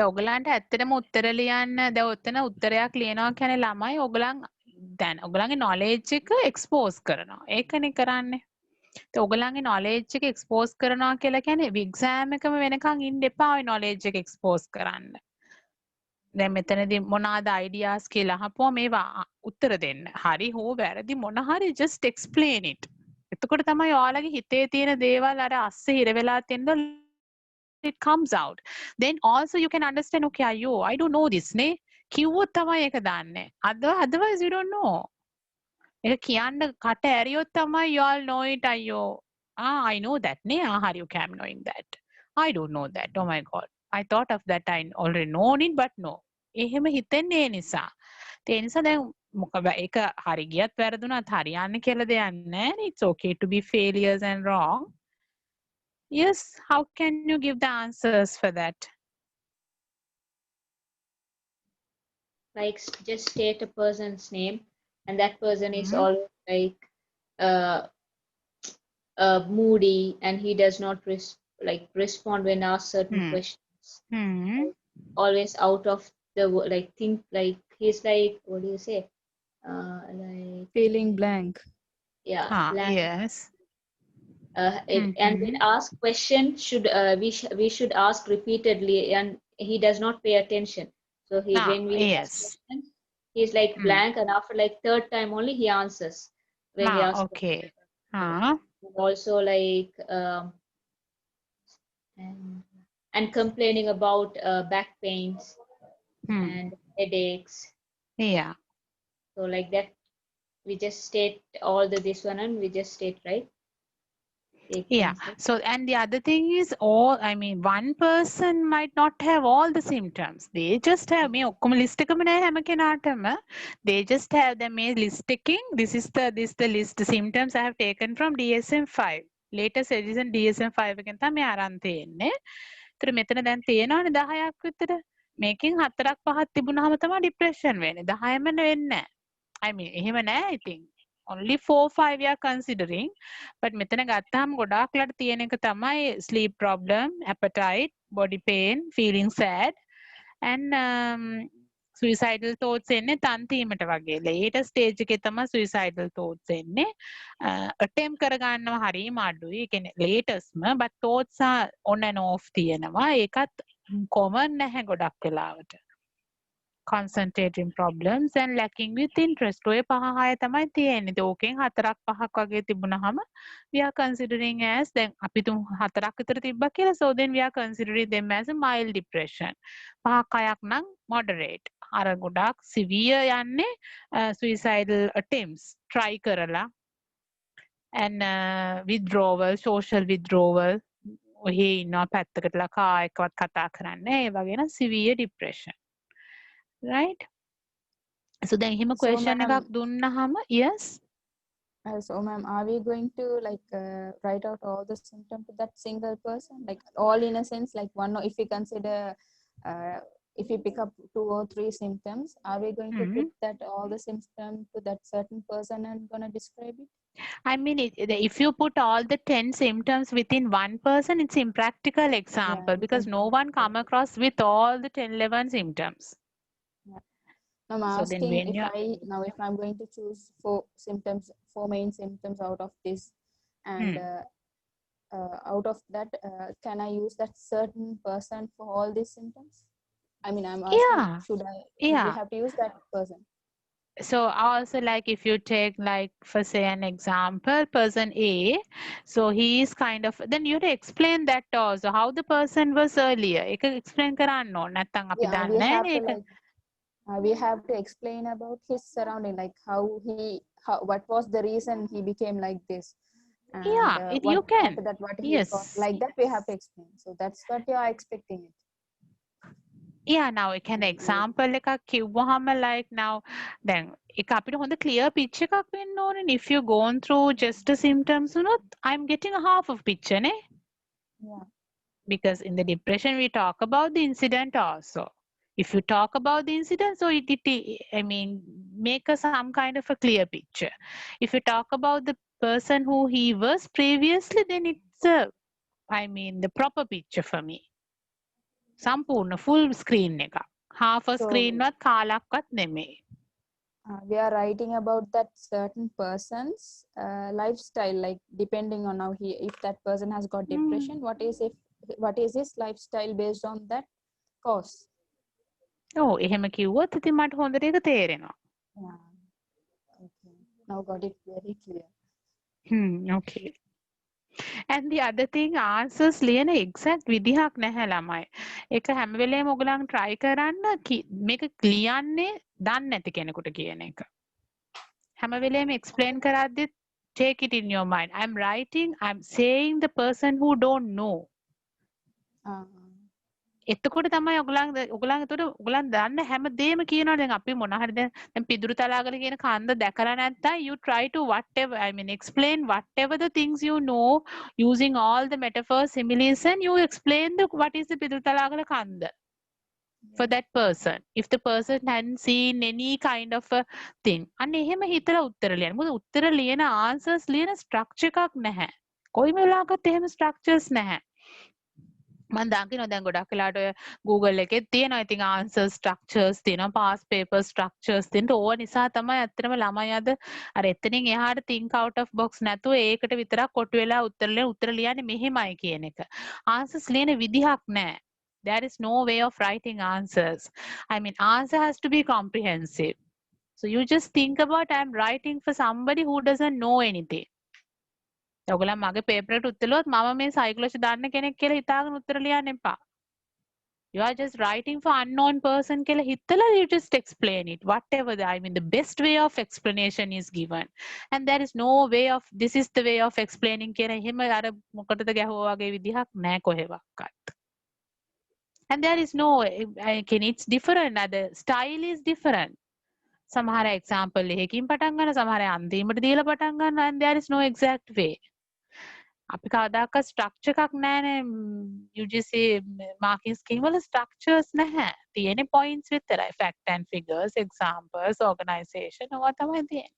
S1: ඔයගලන්ට ඇත්තටම උත්තර ලියන්න දැන් ඔතන උත්තරයක් ලියනවා කියන්නේ ළමයි ඔයගලන් දැන් ඔයගලන්ගේ knowledge එක expose කරනවා. ඒකනේ කරන්නේ. ඒත් ඔයගලන්ගේ knowledge එක expose කරනවා කියලා කියන්නේ exam එකම වෙනකන් ඉන්න එපා ඔය knowledge එක expose කරන්න. දැන් මෙතනදී මොනවාද ideas කියලා අහපුවා මේවා උත්තර දෙන්න. හරි හෝ වැරදි මොන හරි just explain it. එතකොට තමයි ඔයාලගේ හිතේ තියෙන දේවල් අර අස්සේ හිර වෙලා තියෙන it comes out. Then also you can understand okay අයියෝ I don't know this නේ. කිව්වොත් තමයි ඒක දාන්නේ. Otherwise you don't know. ඒක කියන්න කට ඇරියොත් තමයි you all know it අයියෝ. I know that නේ. How you can knowing that? I don't know that. Oh my god. I thought of that I already known it but no. එහෙම හිතෙන්නේ ඒ නිසා. ඒ නිසා දැන් මොකද ඒක හරි ගියත් වැරදුනත් හරියන්නේ කියලා දෙයක් නැහැ. It's okay to be failures and wrong. Yes, how can you give the answers for that?
S3: like just state a person's name, and that person is
S1: Mhm.
S3: all like moody, and he does not respond when asked certain questions.
S1: Hmm.
S3: Always out of the like think like he's like what do you say? Like
S4: Feeling blank.
S3: yeah,
S1: Ah,
S3: blank.
S1: yes.
S3: And when asked question should we should ask repeatedly, and he does not pay attention.
S5: So when we ask
S1: Yes.
S5: questions, he's like blank, and after like third time only he answers when we ask
S1: Okay.
S5: questions. And also like and, and complaining about back pains and headaches.
S1: Yeah.
S5: So like that, we just state all this one and we just state, right? Take
S1: Yeah.
S5: answer.
S1: So, and the other thing is, one person might not have all the symptoms. They just have me ඔක්කොම list එකම නෑ හැම කෙනාටම. They just have the main list ticking. This is the list symptoms I have taken from DSM-5. Latest edition DSM-5 එකෙන් තමයි අරන් තියෙන්නේ. ඒතර මෙතන දැන් තියෙනවනේ 10ක් විතර. මේකෙන් 4ක් 5ක් තිබුණාම තමයි depression වෙන්නේ. 10ම වෙන්නේ නෑ. I mean, එහෙම නෑ I think. Only 4-5 we are considering. But මෙතන ගත්තාම ගොඩාක් ලට තියෙන එක තමයි sleep problem, appetite, body pain, feeling sad and suicidal thoughts එන්නේ තන්තිමට වගේ. later stage එකේ තමයි suicidal thoughts එන්නේ. attempt කරගන්නව හරියම අඩුයි. ඒ කියන්නේ latestම but thoughts are on and off තියෙනවා. ඒකත් common නැහැ ගොඩක් වෙලාවට. concentrating problems and lacking with interest. ඔය පහ හය තමයි තියෙන්නේ. ඕකෙන් 4ක් 5ක් වගේ තිබුණාම we are considering as දැන් අපි තුන් 4ක් විතර තිබ්බා කියලා so then we are considering them as a mild depression. 5ක් 6ක් නම් moderate. අර ගොඩාක් severe යන්නේ suicidal attempts try කරලා and withdrawal, social withdrawal ඔහේ ඉන්නවා පැත්තකටලා කායකවත් කතා කරන්නේ ඒ වගේ නම් severe depression. Right? So then him a
S4: So,
S1: question
S4: ma'am,
S1: එකක් දුන්නාම yes.
S4: So, ma'am, are we going to like write out all the symptoms to that single person, like all in a sense, like one? If we consider, if we pick up 2 or 3 symptoms, are we going to put that all the symptoms to that certain person and gonna describe it?
S1: I mean, if you put all the 10 symptoms within one person, it's impractical example because no one come across with all the 10, 11 symptoms.
S4: I'm
S1: So then
S4: asking
S1: when
S4: if
S1: you're
S4: if I'm going to choose 4 main symptoms out of this, and out of that, can I use that certain person for all these symptoms? I mean, I'm asking, should we have to use that person?
S1: So also like if you take like for say an example person A, so he is kind of then you have to explain that also how the person was earlier. ඒක explain කරන්න ඕන නැත්නම් අපි
S4: Yeah,
S1: දන්නේ නැහැ ඒක.
S4: we have to explain about his surrounding, like what was the reason he became like this, and
S1: you can.
S4: after that what he
S1: Yes.
S4: got, like that we have to explain. So that's what you are expecting it.
S1: Yeah, now I can example එකක් කිව්වහම like now දැන් ඒක අපිට හොඳ clear picture එකක් වෙන්න ඕනේ. If you gone through just the symptoms උනොත් I'm getting a half of picture නේ.
S4: Yeah.
S1: Because in the depression we talk about the incident also. If you talk about the incident, so I mean make some kind of a clear picture. If you talk about the person who he was previously, then it's the proper picture for me. සම්පූර්ණ full screen එක. half a screen වත් කාලක්වත් නෙමෙයි.
S4: We are writing about that certain person's lifestyle, like depending on how if that person has got depression, what is his lifestyle based on that cause.
S1: එහෙම කිව්වොත් ඉතින් මට හොඳට ඒක තේරෙනවා.
S4: Yeah. Okay. Now got it very clear.
S1: Okay. And the other thing answers ලියන exact විදිහක් නැහැ ළමයි. ඒක හැම වෙලේම ඔයගලන් try කරන්න මේක ලියන්නේ දන්නේ නැති කෙනෙකුට කියන එක. හැම වෙලේම explain කරද්දි take it in your mind. I'm writing, I'm saying the person who don't know. එතකොට තමයි ඔයගලන් එතකොට ඔයගලන් දන්න හැම දෙයක්ම කියනවා. දැන් අපි මොන හරි දැන් පිදුරු තලාගල කියන කන්ද දැකලා නැත්නම් you try to whatever explain whatever the things you know using all the metaphors, similes, and you explain what is the පිදුරු තලාගල කන්ද for that person if the person hadn't seen any kind of a thing. අන්න එහෙම හිතලා උත්තර ලියන්න. මොකද උත්තර ලියන answers ලියන structure එකක් නැහැ. කොයි වෙලාවකත් එහෙම structures නැහැ. මම දකිනවා දැන් ගොඩක් වෙලාවට ඔය Google එකේ තියෙනවා ඉතින් answer structures තියෙනවා past paper structures තියෙනවා. ඕව නිසා තමයි ඇත්තටම ළමයි අද අර එතනින් එහාට think out of box නැතුව ඒකට විතරක් කොටු වෙලා උත්තර ලියන්නේ මෙහෙමයි කියන එක. answers ලියන විදිහක් නැහැ. There is no way of writing answers. I mean, answer has to be comprehensive. So you just think about I'm writing for somebody who doesn't know anything. ඔයගොල්ලන් මගේ පේපර් එකට උත්තර මම මේ සයිකොලොජි දන්න කෙනෙක් කියලා හිතාගෙන උත්තර ලියන්න එපා. You are just writing for unknown person කියලා හිතලා you just explain it. Whatever I mean, the best way of explanation is given. And there is no way of, this is the way of explaining කියලා එහෙම අර මොකටද ගැහුවා වගේ විදිහක් නැහැ කොහෙවත්. And there is no, it's different. The style is different. සමහර example එකකින් පටන් ගන්න, සමහර අන්තිමට දීලා පටන් ගන්න, and there is no exact way. අපි කවදාකවත් ස්ට්‍රක්චර් එකක් නැහැනේ. UGC මාකින් ස්කීම් වල ස්ට්‍රක්චර්ස් නැහැ. තියෙන්නේ පොයින්ට්ස් විතරයි. fact and figures, examples, organization ඔවා තමයි තියෙන්නේ.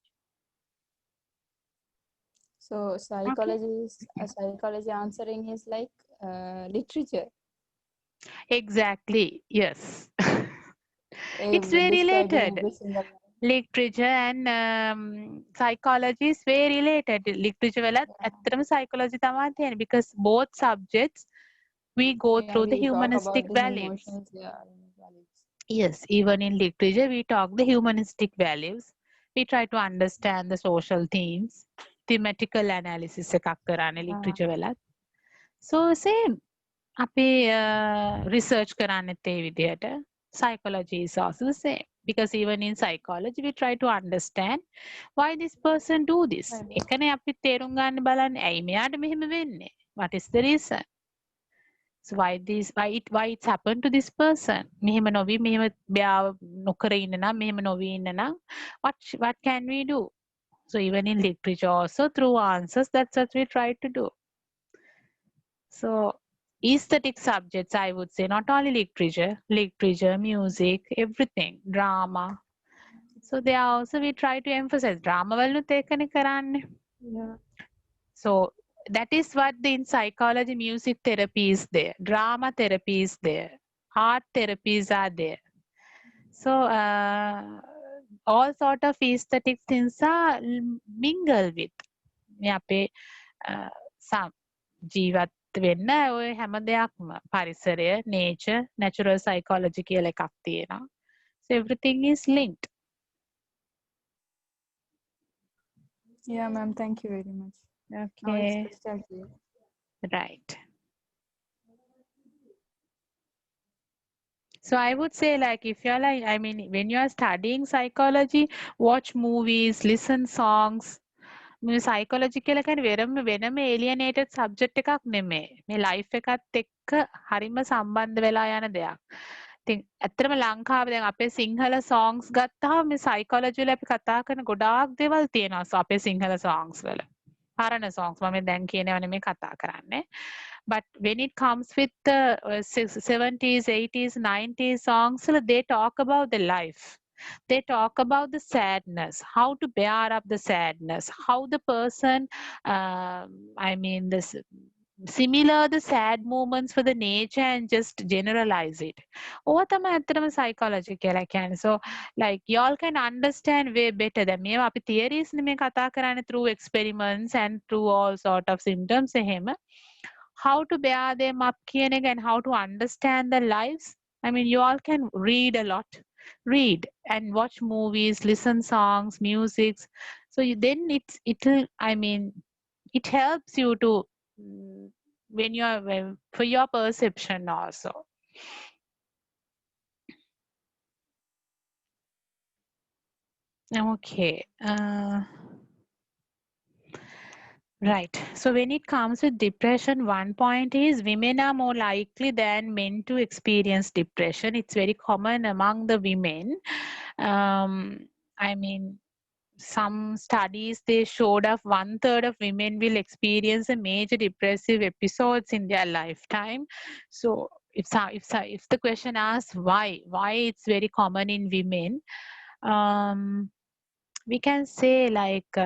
S4: So psychology answering is like literature.
S1: Exactly, yes. It's very related. Literature and psychology is very related. Literature වල ඇත්තටම psychology තමයි තියෙන්නේ, because both subjects we go through the humanistic values. Yes, even in literature we talk the humanistic values. We try to understand the social themes. Thematical analysis එකක් කරන්නේ literature වලත්. So same. අපි research කරන්නත් ඒ විදිහට. Psychology is also the same. Because even in psychology we try to understand why this person do this. එකනේ අපි තේරුම් ගන්න බලන්නේ ඇයි මෙයාට මෙහෙම වෙන්නේ. What is the reason? So why it's happened to this person? මෙහෙම නොවි මෙහෙම බයාව නොකර ඉන්න නම් මෙහෙම නොවි ඉන්න නම් what can we do? So even in literature also through answers, that's what we try to do. So aesthetic subjects, I would say, not only literature, music, everything, drama. So they are also, we try to emphasize drama වලුත් ඒකනේ කරන්නේ.
S4: Yeah.
S1: So that is what in psychology, music therapy is there, drama therapy is there, art therapies are there. So all sort of aesthetic things are mingle with. මේ අපේ ජීවත් වෙන්න ඔය හැම දෙයක්ම පරිසරය, nature, natural psychology කියලා එකක් තියෙනවා. So everything is linked.
S4: Yeah, ma'am. Thank you very much. Now
S1: Okay.
S4: it's crystal clear.
S1: Right. So I would say, like, if you're like, I mean, when you are studying psychology, watch movies, listen songs. මේ psychology කියලා කියන්නේ වෙනම alienated subject එකක් නෙමෙයි. මේ life එකත් එක්ක හරිම සම්බන්ධ වෙලා යන දෙයක්. ඉතින් ඇත්තටම ලංකාවේ දැන් අපේ සිංහල songs ගත්තාම මේ psychology වල අපි කතා කරන ගොඩාක් දේවල් තියෙනවා. So අපේ සිංහල songs වල. පරණ songs මම දැන් කියනව නෙමෙයි කතා කරන්නේ. But when it comes with the 70s, 80s, 90s songs, they talk about the life. They talk about the sadness, how to bear up the sadness, how the person, I mean, this similar the sad moments for the nature and just generalize it. ඕවා තමයි ඇත්තටම psychology කියලා කියන්නේ. So like y'all can understand way better than මේවා අපි theories නෙමෙයි කතා කරන්නේ, through experiments and through all sort of symptoms එහෙම. How to bear them up කියන එක and how to understand their lives. I mean, you all can read a lot. Read and watch movies, listen songs, music. So then it'll, I mean, it helps you to when you are for your perception also. Okay. Right. So when it comes with depression, one point is women are more likely than men to experience depression. It's very common among the women. I mean, some studies, they showed of 1/3 of women will experience a major depressive episodes in their lifetime. So if the question asks why it's very common in women, we can say like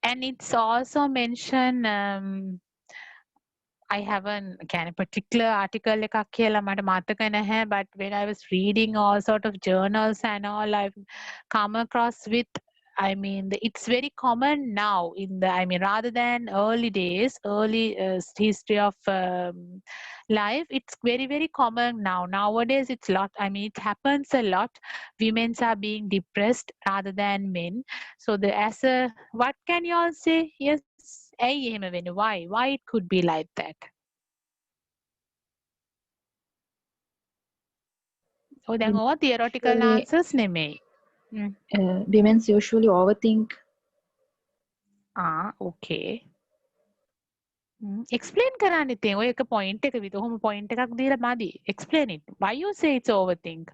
S1: and it's also mentioned, I haven't a particular article එකක් කියලා මට මතක නැහැ, but when I was reading all sort of journals and all, I've come across with, I mean, it's very common now in the, I mean, rather than early days, early history of life, it's very, very common now. Nowadays, it's lot, I mean, it happens a lot. Women are being depressed rather than men. So the as a, what can you all say? Yes, why it could be like that? Oh, then
S6: Women
S1: over theoretical
S6: usually,
S1: answers නෙමෙයි.
S6: women usually overthink.
S1: Okay. Explain කරන්න ඉතින් ඔය එක point එක විතර ඔහොම point එකක් දීලා මදි. Explain it. Why you say it's overthink?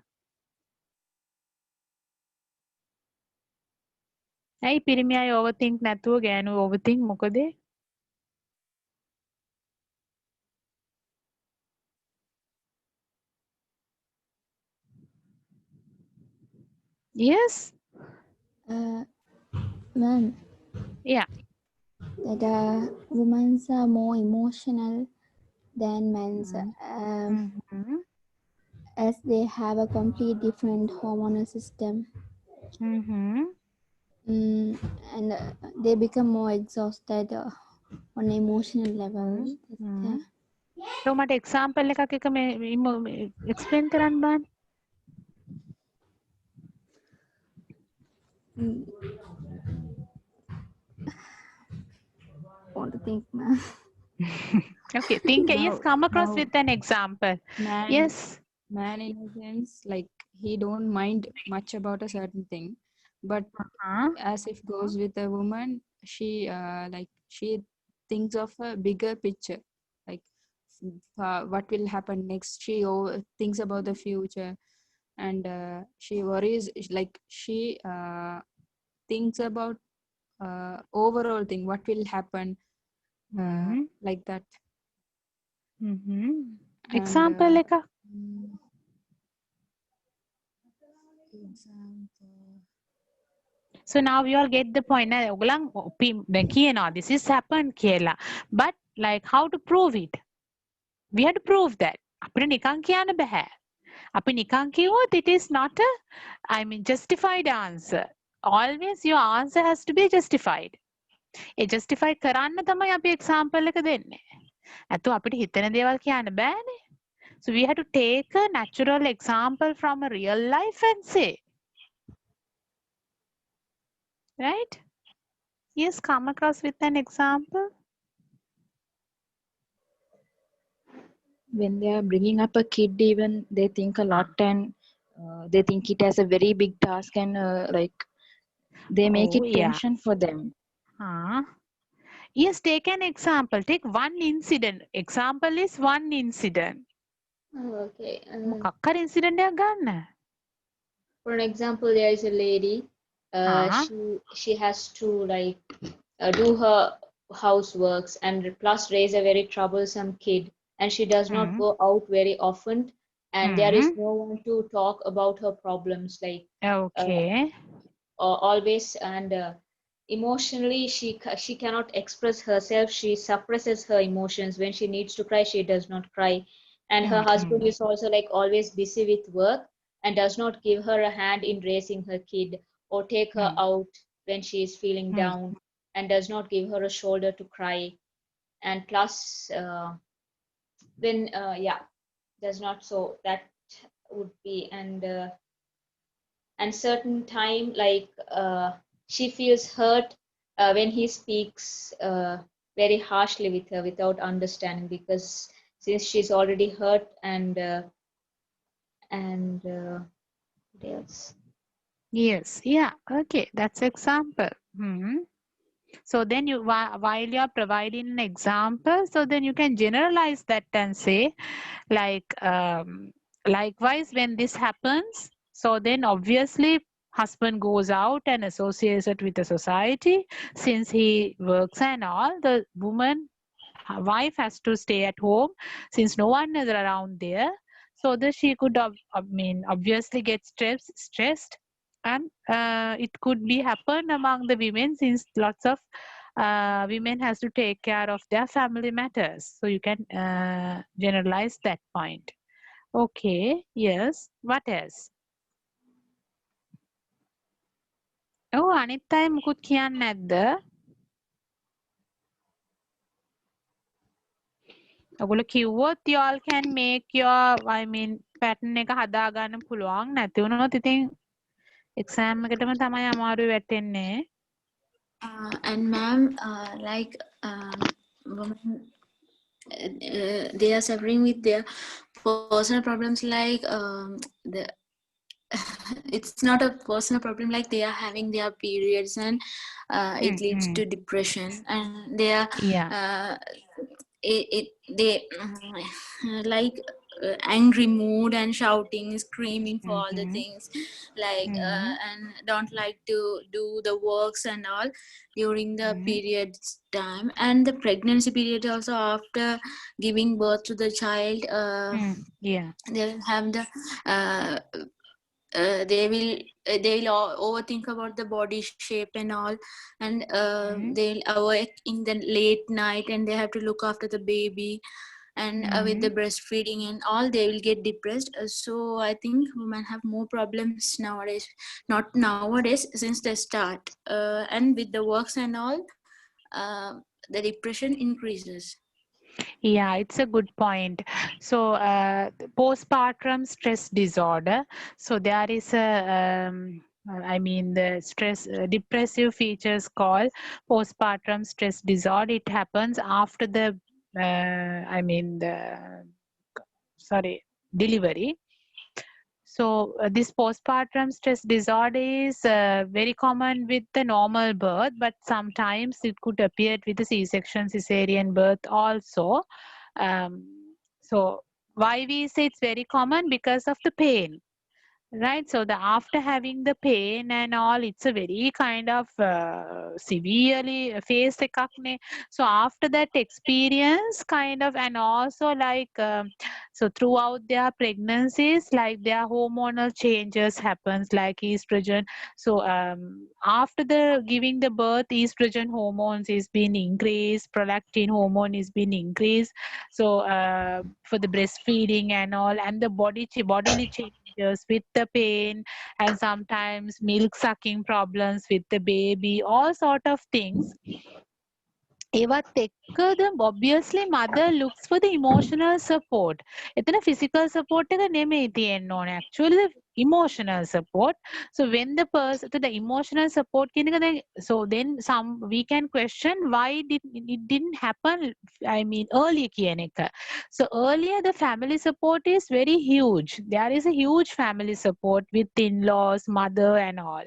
S1: ඇයි පිරිමි අය overthink නැතුව ගෑනු overthink මොකද? Yes.
S7: Ma'am,
S1: Yeah.
S7: that women are more emotional than men's,
S1: Mhm.
S7: as they have a complete different hormonal system.
S1: Mhm.
S7: And they become more exhausted on an emotional level.
S1: So මට example එකක් එක මේ explain කරන්න බෑ.
S7: Want to think, ma'am.
S1: Okay, think. Yes, come across
S4: now
S1: with an example.
S4: man
S1: Yes.
S4: man in a sense, like he don't mind much about a certain thing, but as if goes with a woman, she like she thinks of a bigger picture, like what will happen next. She thinks about the future, and she worries, like she thinks about overall thing, what will happen, like that.
S1: Example එකක්.
S4: Example.
S1: So now we all get the point. ඔයගොල්ලන් දැන් කියනවා this is happened කියලා. But like how to prove it? We have to prove that. අපිට නිකන් කියන්න බෑ. අපි නිකන් කිව්වොත් it is not a, I mean, justified answer. Always your answer has to be justified. A justify කරන්න තමයි අපි example එක දෙන්නේ. නැතු අපිට හිතෙන දේවල් කියන්න බෑනේ. So we have to take a natural example from a real life and say. Right? Yes, come across with an example.
S6: When they are bringing up a kid, even they think a lot, and they think it as a very big task, and like they make
S1: Oh,
S6: it
S1: yeah.
S6: tension for them.
S1: Yes, take an example. Take one incident. Example is one incident.
S5: Okay.
S1: මොකක් හරි incident එකක් ගන්න.
S5: For an example, there is a lady. She has to like do her houseworks and plus raise a very troublesome kid, and she does not go out very often, and there is no one to talk about her problems, like
S1: Okay.
S5: always, and emotionally she cannot express herself. She suppresses her emotions. When she needs to cry, she does not cry, and her husband is also like always busy with work and does not give her a hand in raising her kid or take her out when she is feeling down, and does not give her a shoulder to cry, and plus when does not, so that would be, and certain time like she feels hurt when he speaks very harshly with her without understanding, because since she's already hurt, and what else?
S1: Yes. Yeah. Okay. That's example. So then you, while you are providing an example, so then you can generalize that and say, like, likewise, when this happens, so then obviously husband goes out and associates it with the society. Since he works and all, the woman, wife has to stay at home since no one is around there. So that she could, I mean, obviously get stressed, and it could be happen among the women since lots of women has to take care of their family matters. So you can generalize that point. Okay. Yes. What else? ඔව් අනිත් අය මුකුත් කියන්නේ නැද්ද? ඔගොල්ලෝ කිව්වොත් you all can make your I mean pattern එක හදා ගන්න පුළුවන්. නැති වුණොත් ඉතින් exam එකටම තමයි අමාරුයි වැටෙන්නේ.
S3: And ma'am, like women, they are suffering with their personal problems, like the it's not a personal problem, like they are having their periods, and it leads to depression, and they are
S1: Yeah.
S3: they like angry mood and shouting, screaming for all the things, like and don't like to do the works and all during the periods time, and the pregnancy period also, after giving birth to the child.
S1: Yeah.
S3: They will have the they will overthink about the body shape and all, and they'll awake in the late night, and they have to look after the baby, and with the breastfeeding and all, they will get depressed. So I think women have more problems nowadays, not nowadays, since the start, and with the works and all, the depression increases.
S1: Yeah, it's a good point. So, postpartum stress disorder. So there is a, I mean, the stress, depressive features called postpartum stress disorder. It happens after the, I mean, delivery. So this postpartum stress disorder is very common with the normal birth, but sometimes it could appear with the C-section, cesarean birth also. So why we say it's very common? Because of the pain. Right, so the after having the pain and all, it's a very kind of severely face එකක් නේ. So after that experience, kind of, and also like so throughout their pregnancies, like their hormonal changes happens, like estrogen. So after the giving the birth, estrogen hormones is being increased, prolactin hormone is being increased. So for the breastfeeding and all, and the bodily changes with the pain, and sometimes milk sucking problems with the baby, all sort of things. ඒවත් එක්කද obviously mother looks for the emotional support. එතන physical support එක නෙමෙයි තියෙන්න ඕනේ. Actually the emotional support. So when the person, the emotional support කියන එක දැන්, so then we can question why it didn't happen, I mean early කියන එක. So earlier the family support is very huge. There is a huge family support with in-laws, mother and all.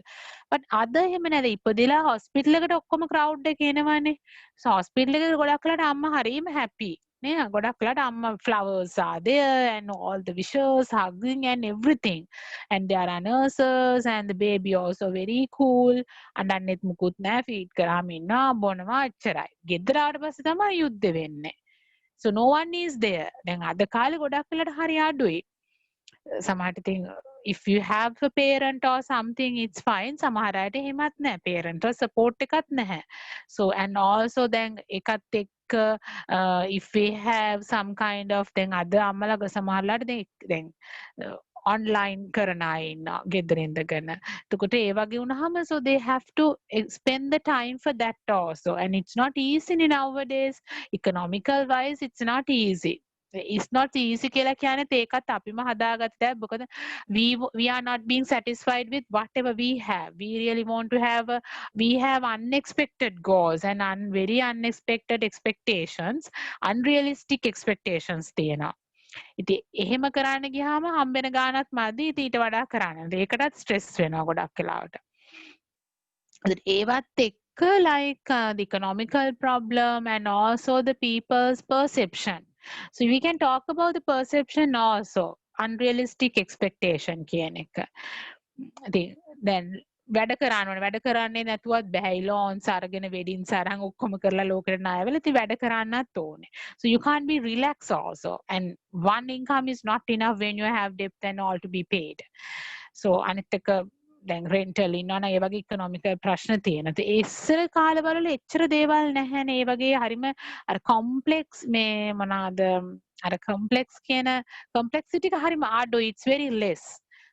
S1: But other එහෙම නේද, ඉපදිලා hospital එකට ඔක්කොම crowd එක එනවනේ. So hospital එකේ ගොඩක් වෙලාට අම්මා හරිම happy. නේ ගොඩක් වෙලාට අම්මා flowers are there and all the wishes, hugging and everything. And there are nurses and the baby also very cool. අඬන්නෙත් මුකුත් නැහැ, feed කරාම ඉන්නවා, බොනවා, එච්චරයි. ගෙදර ආවට පස්සේ තමයි යුද්ධ වෙන්නේ. So no one is there. දැන් අද කාලේ ගොඩක් වෙලාට හරි අඩුයි. සමහරට ඉතින් if you have a parent or something, it's fine. සමහර අයට එහෙමත් නැහැ, parental support එකක් නැහැ. So and also then එකත් එක්ක if we have some kind of then අද අම්මලා සමහරලාට දැන් online කරන අය ඉන්නවා ගෙදර ඉඳගෙන. එතකොට ඒ වගේ වුණාම so they have to spend the time for that also, and it's not easy nowadays. Economical wise it's not easy. It's not easy කියලා කියන්නේත් ඒකත් අපිම හදාගත්ත දෙයක්. Because we are not being satisfied with whatever we have. We really want to have we have unexpected goals and very unexpected expectations, unrealistic expectations තියෙනවා. ඉතින් එහෙම කරන්න ගියාම හම්බෙන ගානත් මදි, ඉතින් ඊට වඩා කරන්න. ඒකටත් ස්ට්‍රෙස් වෙනවා ගොඩක් වෙලාවට. ඒවත් එක්ක like the economical problem and also the people's perception. So we can talk about the perception also, unrealistic expectation කියන එක. then වැඩ කරන්න ඕනේ. වැඩ කරන්නේ නැතුවත් බෑ. loans අරගෙන weddings අරන් ඔක්කොම කරලා ලෝකෙට ණය වෙලා ඉතින් වැඩ කරන්නත් ඕනේ. So you can't be relaxed also, and one income is not enough when you have debt and all to be paid. So අනිත් එක දැන් රෙන්ටල් ඉන්නවනම් ඒ වගේ ඉකොනොමිකල් ප්‍රශ්න තියෙනවා. ඒ ඉස්සර කාලවල එච්චර දේවල් නැහැනේ. ඒ වගේ හරිම අර කොම්ප්ලෙක්ස් මේ මොනවාද අර කොම්ප්ලෙක්ස් කියන කොම්ප්ලෙක්සිටි එක හරිම අඩුයි. It's very less.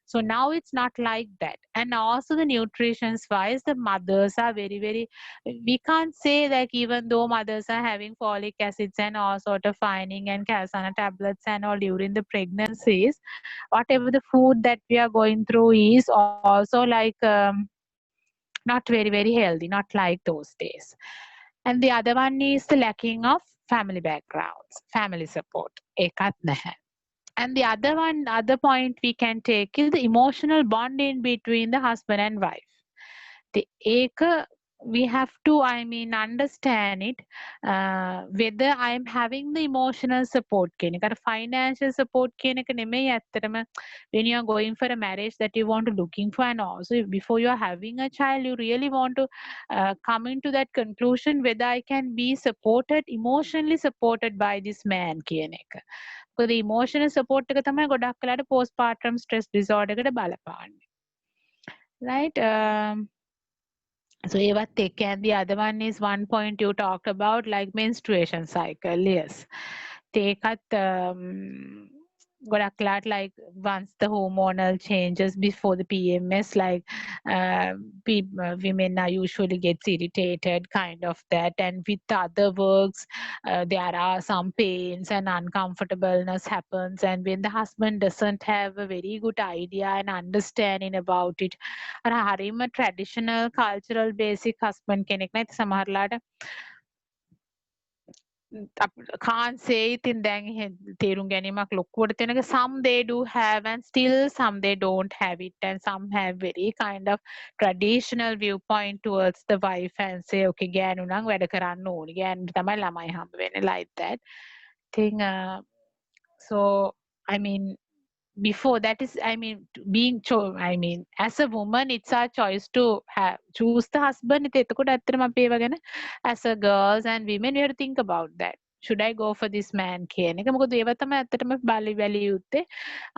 S1: So now it's not like that. And also the nutrition wise, the mothers are very, very, we can't say that even though mothers are having folic acids and all sort of ironing and calcium tablets and all during the pregnancies, whatever the food that we are going through is also like not very, very healthy, not like those days. And the other one is the lacking of family backgrounds, family support. Ekat naha. And the other one, other point we can take is the emotional bond in between the husband and wife. The ek, we have to, I mean, understand it, whether I'm having the emotional support කියන එක. අර financial support කියන එක නෙමෙයි ඇත්තටම when you are going for a marriage that you want to looking for, and also before you are having a child you really want to come into that conclusion whether I can be supported, emotionally supported by this man කියන එක. මොකද emotional support එක තමයි ගොඩක් වෙලාට postpartum stress disorder එකට බලපාන්නේ. Right? So ඒවත් එක්ක, and the other one is one point you talked about like menstruation cycle. Yes. ඒකත් ගොඩක් වෙලාට like once the hormonal changes before the PMS, like women are usually gets irritated kind of that, and with other works there are some pains and uncomfortableness happens, and when the husband doesn't have a very good idea and understanding about it, අර හරිම traditional cultural basic husband කෙනෙක් නැති සමහරලාට can't say it in දැන් තේරුම් ගැනීමක් ලොකුවට තියෙනක, some they do have and still some they don't have it, and some have very kind of traditional viewpoint towards the wife and say okay ගෑනු නම් වැඩ කරන්න ඕනි, ගෑනුන්ට තමයි ළමයි හම්බ වෙන්නේ, like that thing. So I mean before that is, I mean being I mean as a woman it's our choice to have choose the husband. ඉතින් එතකොට ඇත්තටම අපි ඒව ගැන as a girls and women we have to think about that, should I go for this man කියන එක. මොකද ඒව තමයි ඇත්තටම බලි යුත්තේ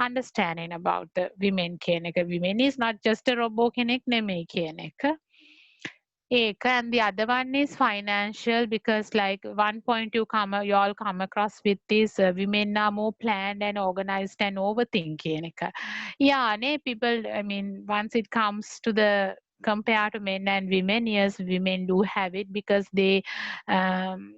S1: understanding about the women කියන එක. Women is not just a robot කෙනෙක් නෙමෙයි කියන එක. And the other one is financial, because like one point you all come across with this, women are more planned and organized and overthinking. Yeah, people, I mean, once it comes to the compare to men and women, yes, women do have it because they um,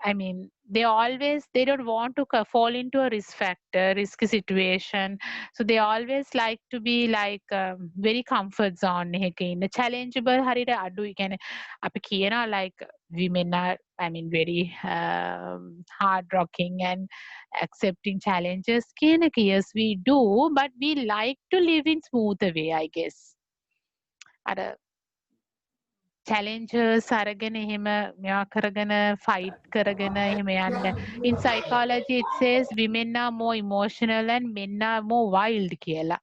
S1: I mean they don't want to fall into a risky situation, so they always like to be like very comfort zone එකක ඉන්න. challengeable හරියට අඩුයි. කියන්නේ අපි කියනවා like women are, I mean very hard rocking and accepting challenges කියන එක. Yes we do, but we like to live in smoother way, I guess. අර challenges අරගෙන එහෙම මෙයා කරගෙන fight කරගෙන එහෙම යන්න. In psychology it says women are more emotional and men are more wild කියලා.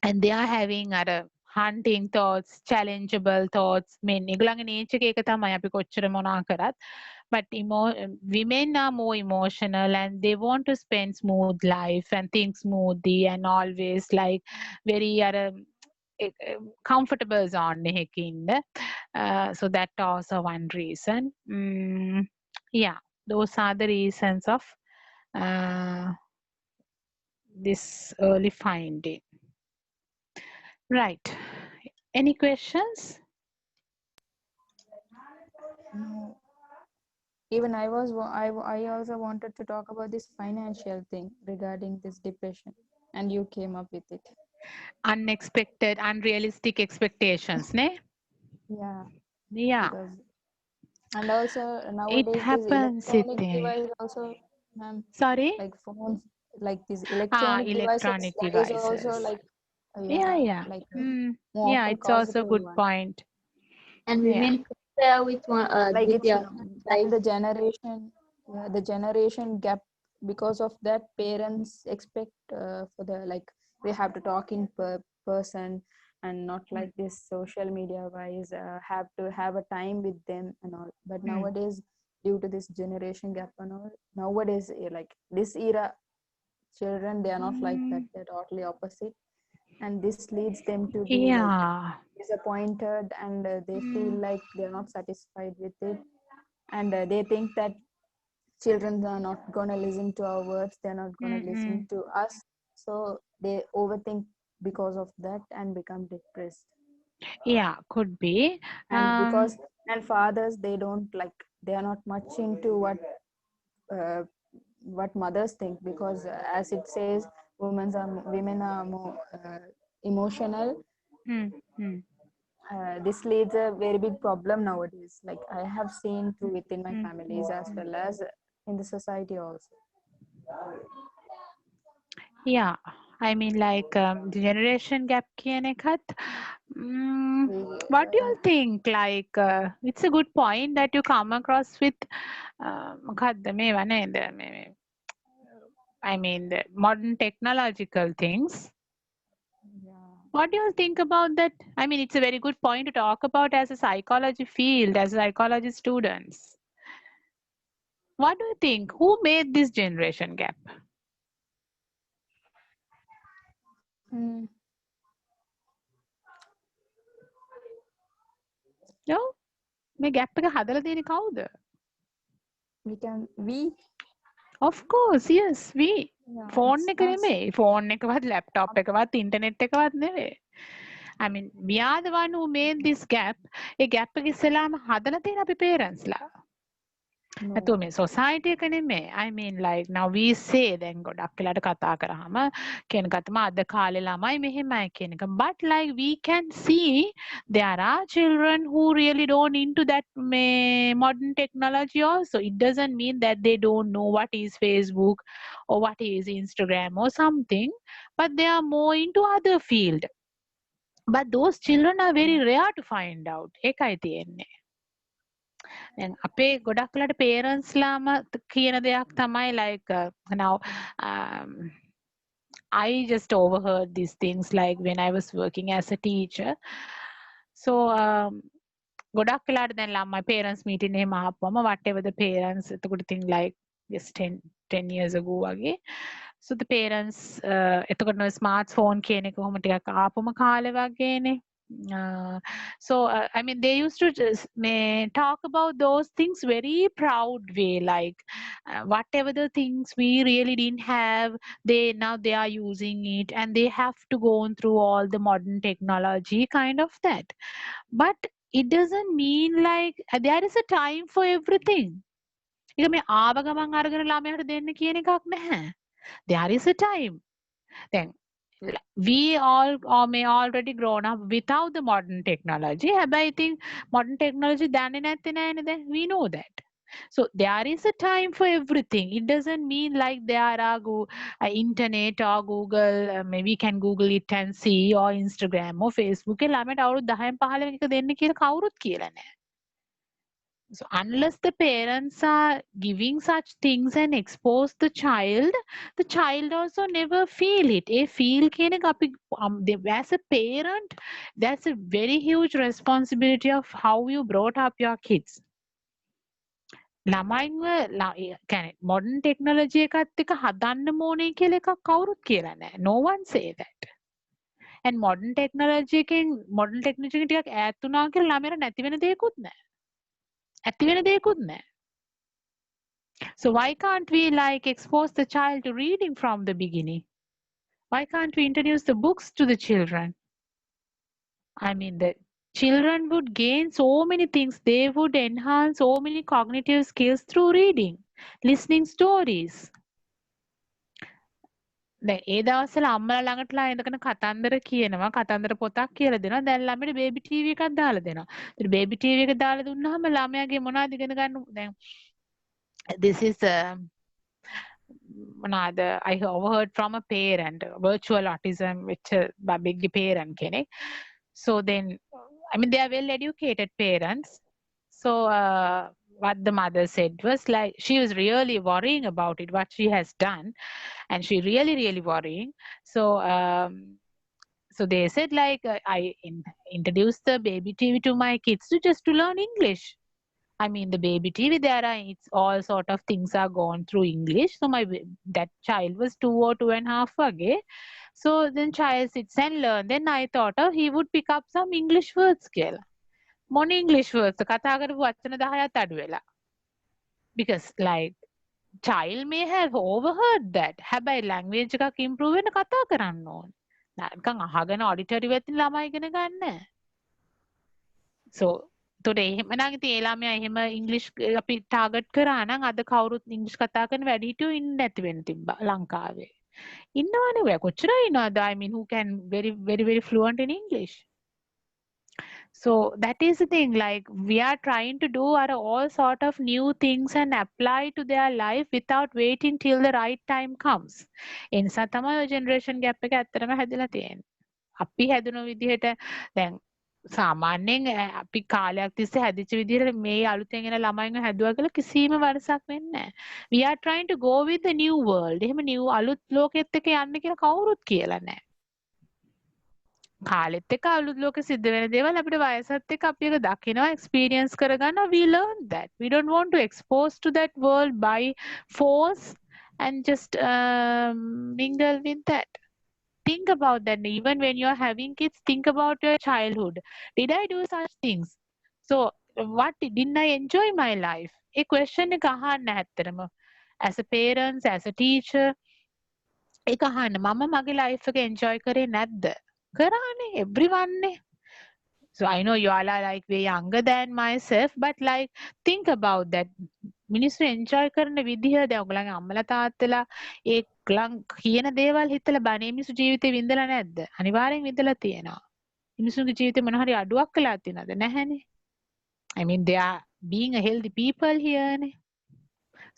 S1: And they are having other hunting thoughts, challengeable thoughts. Men ඒගොල්ලන්ගේ nature එක ඒක තමයි අපි කොච්චර මොනා කරත්. But women are more emotional and they want to spend smooth life and think smoothly and always like very comfortable zone එකක ඉන්න. So that also one reason. Yeah, those are the reasons of this early finding. Right. Any questions?
S4: No. Even I also wanted to talk about this financial thing regarding this depression, and you came up with it.
S1: Unexpected, unrealistic expectations, ne?
S4: Yeah.
S1: Yeah.
S4: Because, and also
S1: It
S4: nowadays this
S1: happens,
S4: electronic
S1: it.
S4: device also, ma'am,
S1: Sorry?
S4: like phones, like these electronic devices,
S1: Electronic
S4: that is also
S1: devices.
S4: like
S1: Yeah.
S4: like more
S1: Yeah,
S4: often
S1: it's also
S4: causative
S1: good
S4: one.
S1: point.
S5: And
S1: Yeah.
S5: women compare with one
S4: Like
S5: with
S4: it's
S5: their
S4: and the generation gap. Because of that, parents expect for the like we have to talk in person, and not like this social media wise, have to have a time with them and all. But nowadays, due to this generation gap and all, nowadays like this era children, they are not like that, they're totally opposite, and this leads them to be like
S1: Yeah.
S4: disappointed, and they feel like they're not satisfied with it, and they think that children are not going to listen to our words, they're not going to listen to us, so they overthink because of that and become depressed.
S1: Yeah, could be.
S4: And because and fathers, they don't like, they are not much into uh, what mothers think, because as it says, women are more emotional.
S1: Hmm, hmm,
S4: This leads a very big problem nowadays, like I have seen through within my
S1: hmm,
S4: families as
S1: hmm.
S4: well as in the society also.
S1: Yeah, I mean, like the generation gap කියන එකත් what do you think? Like, it's a good point that you come across with මොකද්ද මේවා නේද? I mean, the modern technological things.
S4: Yeah.
S1: What do you think about that? I mean, it's a very good point to talk about as a psychology field, as psychology students. What do you think? Who made this generation gap?
S4: Hmm.
S1: No? මේ gap එක හදලා තියෙන්නේ කවුද?
S4: We
S1: Of course, yes, we.
S4: yeah,
S1: phone
S4: it's
S1: එක
S4: not
S1: නෙමෙයි. Phone එකවත් laptop එකවත් internet එකවත් නෙවෙයි. I mean, we are the one who made this gap. A gap එක ඉස්සෙල්ලාම හදලා තියෙන අපි parents ලා.
S4: no.
S1: නැතුව මේ society එක නෙමෙයි. I mean, like now we say දැන් ගොඩක් වෙලාට කතා කරාම කියන ගත්තම අද කාලේ ළමයි මෙහෙමයි කියන එක. But like we can see there are children who really don't into that modern technology also. It doesn't mean that they don't know what is Facebook or what is Instagram or something, but they are more into other field. But those children are very rare to find out. ඒකයි තියෙන්නේ. දැන් අපේ ගොඩක් වෙලාට parents ලාම කියන දෙයක් තමයි like now I just overheard these things like when I was working as a teacher. So ගොඩක් වෙලාට දැන් ළමයි parents meeting එහෙම ආපුවම whatever the parents එතකොට ඉතින් like just 10 years ago වගේ. So the parents එතකොට no smartphone කියන එක කොහොම ටිකක් ආපුම කාලේ වගේනේ. I mean they used to just talk about those things very proud way, like whatever the things we really didn't have, they are using it and they have to go on through all the modern technology kind of that. But it doesn't mean like there is a time for everything. ඒක මේ ආව ගමන් අරගෙන ළමයාට දෙන්න කියන එකක් නැහැ. There is a time. Then we all or may already grown up without the modern technology. හැබැයි ඉතින් modern technology දන්නේ නැත්තේ නෑනේ දැන්. We know that. So there is a time for everything. It doesn't mean like there are internet or Google. Maybe we can Google it and see, or Instagram or Facebook. ළමයට අවුරුදු 10 15 එක දෙන්න කියලා කවුරුත් කියලා නෑ. So unless the parents are giving such things and expose the child also never feel it. A feel කියන එක අපි as a parent, that's a very huge responsibility of how you brought up your kids. ළමයින්ව කියන්නේ modern technology එකත් එක්ක හදන්න ඕනේ කියලා එකක් කවුරුත් කියලා නැහැ. No one say that. And modern technology එකෙන් ටිකක් ඈත් වුණා කියලා ළමයට නැති වෙන දෙයක්වත් නැහැ. ඇති වෙන දෙයක්වත් නැහැ. So why can't we like expose the child to reading from the beginning? Why can't we introduce the books to the children? I mean, the children would gain so many things. They would enhance so many cognitive skills through reading, listening stories. දැන් ඒ දවස්වල අම්මලා ළඟටලා ඉඳගෙන කතන්දර කියනවා, කතන්දර පොතක් කියලා දෙනවා. දැන් ළමයට බේබි ටීවී එකක් දාලා දෙනවා. ඒත් බේබි ටීවී එක දාලා දුන්නාම ළමයාගේ මොනවද ඉගෙන ගන්න දැන් this is I overheard from a parent, virtual autism, which big parent කෙනෙක්. So then, I mean, they are well educated parents. So what the mother said was like she was really worrying about it, what she has done, and she really worrying. So so they said like I introduced the baby TV to my kids just to learn English. I mean, the baby TV, it's all sort of things are gone through English. So that child was 2 or 2.5 again. So then child sits and learn. Then I thought he would pick up some English words කියලා. මොන English words කතා කරපු වචන 10ක් අඩු වෙලා. Because like child may have overheard that. හැබැයි language එකක් improve වෙන්න කතා කරන්න ඕන. නිකන් අහගෙන auditory වෙතින් ළමයි ඉගෙන ගන්න. So තොට එහෙමනම් ඉතින් ඒ ළමයා එහෙම ඉංග්‍රීසි අපි ටාගට් කරා නම් අද කවුරුත් ඉංග්‍රීසි කතා කරන වැඩිහිටියෝ ඉන්නේ නැති වෙන්න තිබ්බා ලංකාවේ. ඉන්නවනේ ඔය කොච්චර ඉන්නවද? I mean who can very fluent in English. So that is the thing, like we are trying to do all sort of new things and apply to their life without waiting till the right time comes. ඒ නිසා තමයි ඔය generation gap එක ඇත්තටම හැදිලා තියෙන්නේ. අපි හැදුණු විදිහට දැන් සාමාන්‍යයෙන් අපි කාලයක් තිස්සේ හැදිච්ච විදිහට මේ අලුතෙන් එන ළමයින්ව හැදුවා කියලා කිසිම වරසක් වෙන්නේ නැහැ. We are trying to go with the new world. එහෙම new අලුත් ලෝකෙත් එක්ක යන්න කියලා කවුරුත් කියලා නැහැ. කාලෙත් එක්ක අලුත් ලෝකෙ සිද්ධ වෙන දේවල් අපිට වයසත් එක්ක අපි ඒක දකිනවා එක්ස්පීරියන්ස් කරගන්නවා. We learn that. We don't want to expose to that world by force and just mingle with that. Think about that. Even when you're having kids, think about your childhood. Did I do such things? So what didn't I enjoy my life? A question එක අහන්න ඇත්තටම. As a parents, as a teacher, ඒක අහන්න මම මගේ life එක enjoy කරේ නැද්ද? කරානේ everyone නේ. So I know you all are like way younger than myself, but like think about that. මිනිස්සු enjoy කරන විදිහ දැන් ඔයගලගේ අම්මලා තාත්තලා ඒ කියන දේවල් හිතලා බණේ මිනිස්සු ජීවිතේ විඳලා නැද්ද? අනිවාර්යෙන් විඳලා තියෙනවා. මිනිස්සුන්ගේ ජීවිතේ මොන හරි අඩුවක් කළා තියෙනවද? නැහැනේ. I mean they are being a healthy people here නේ.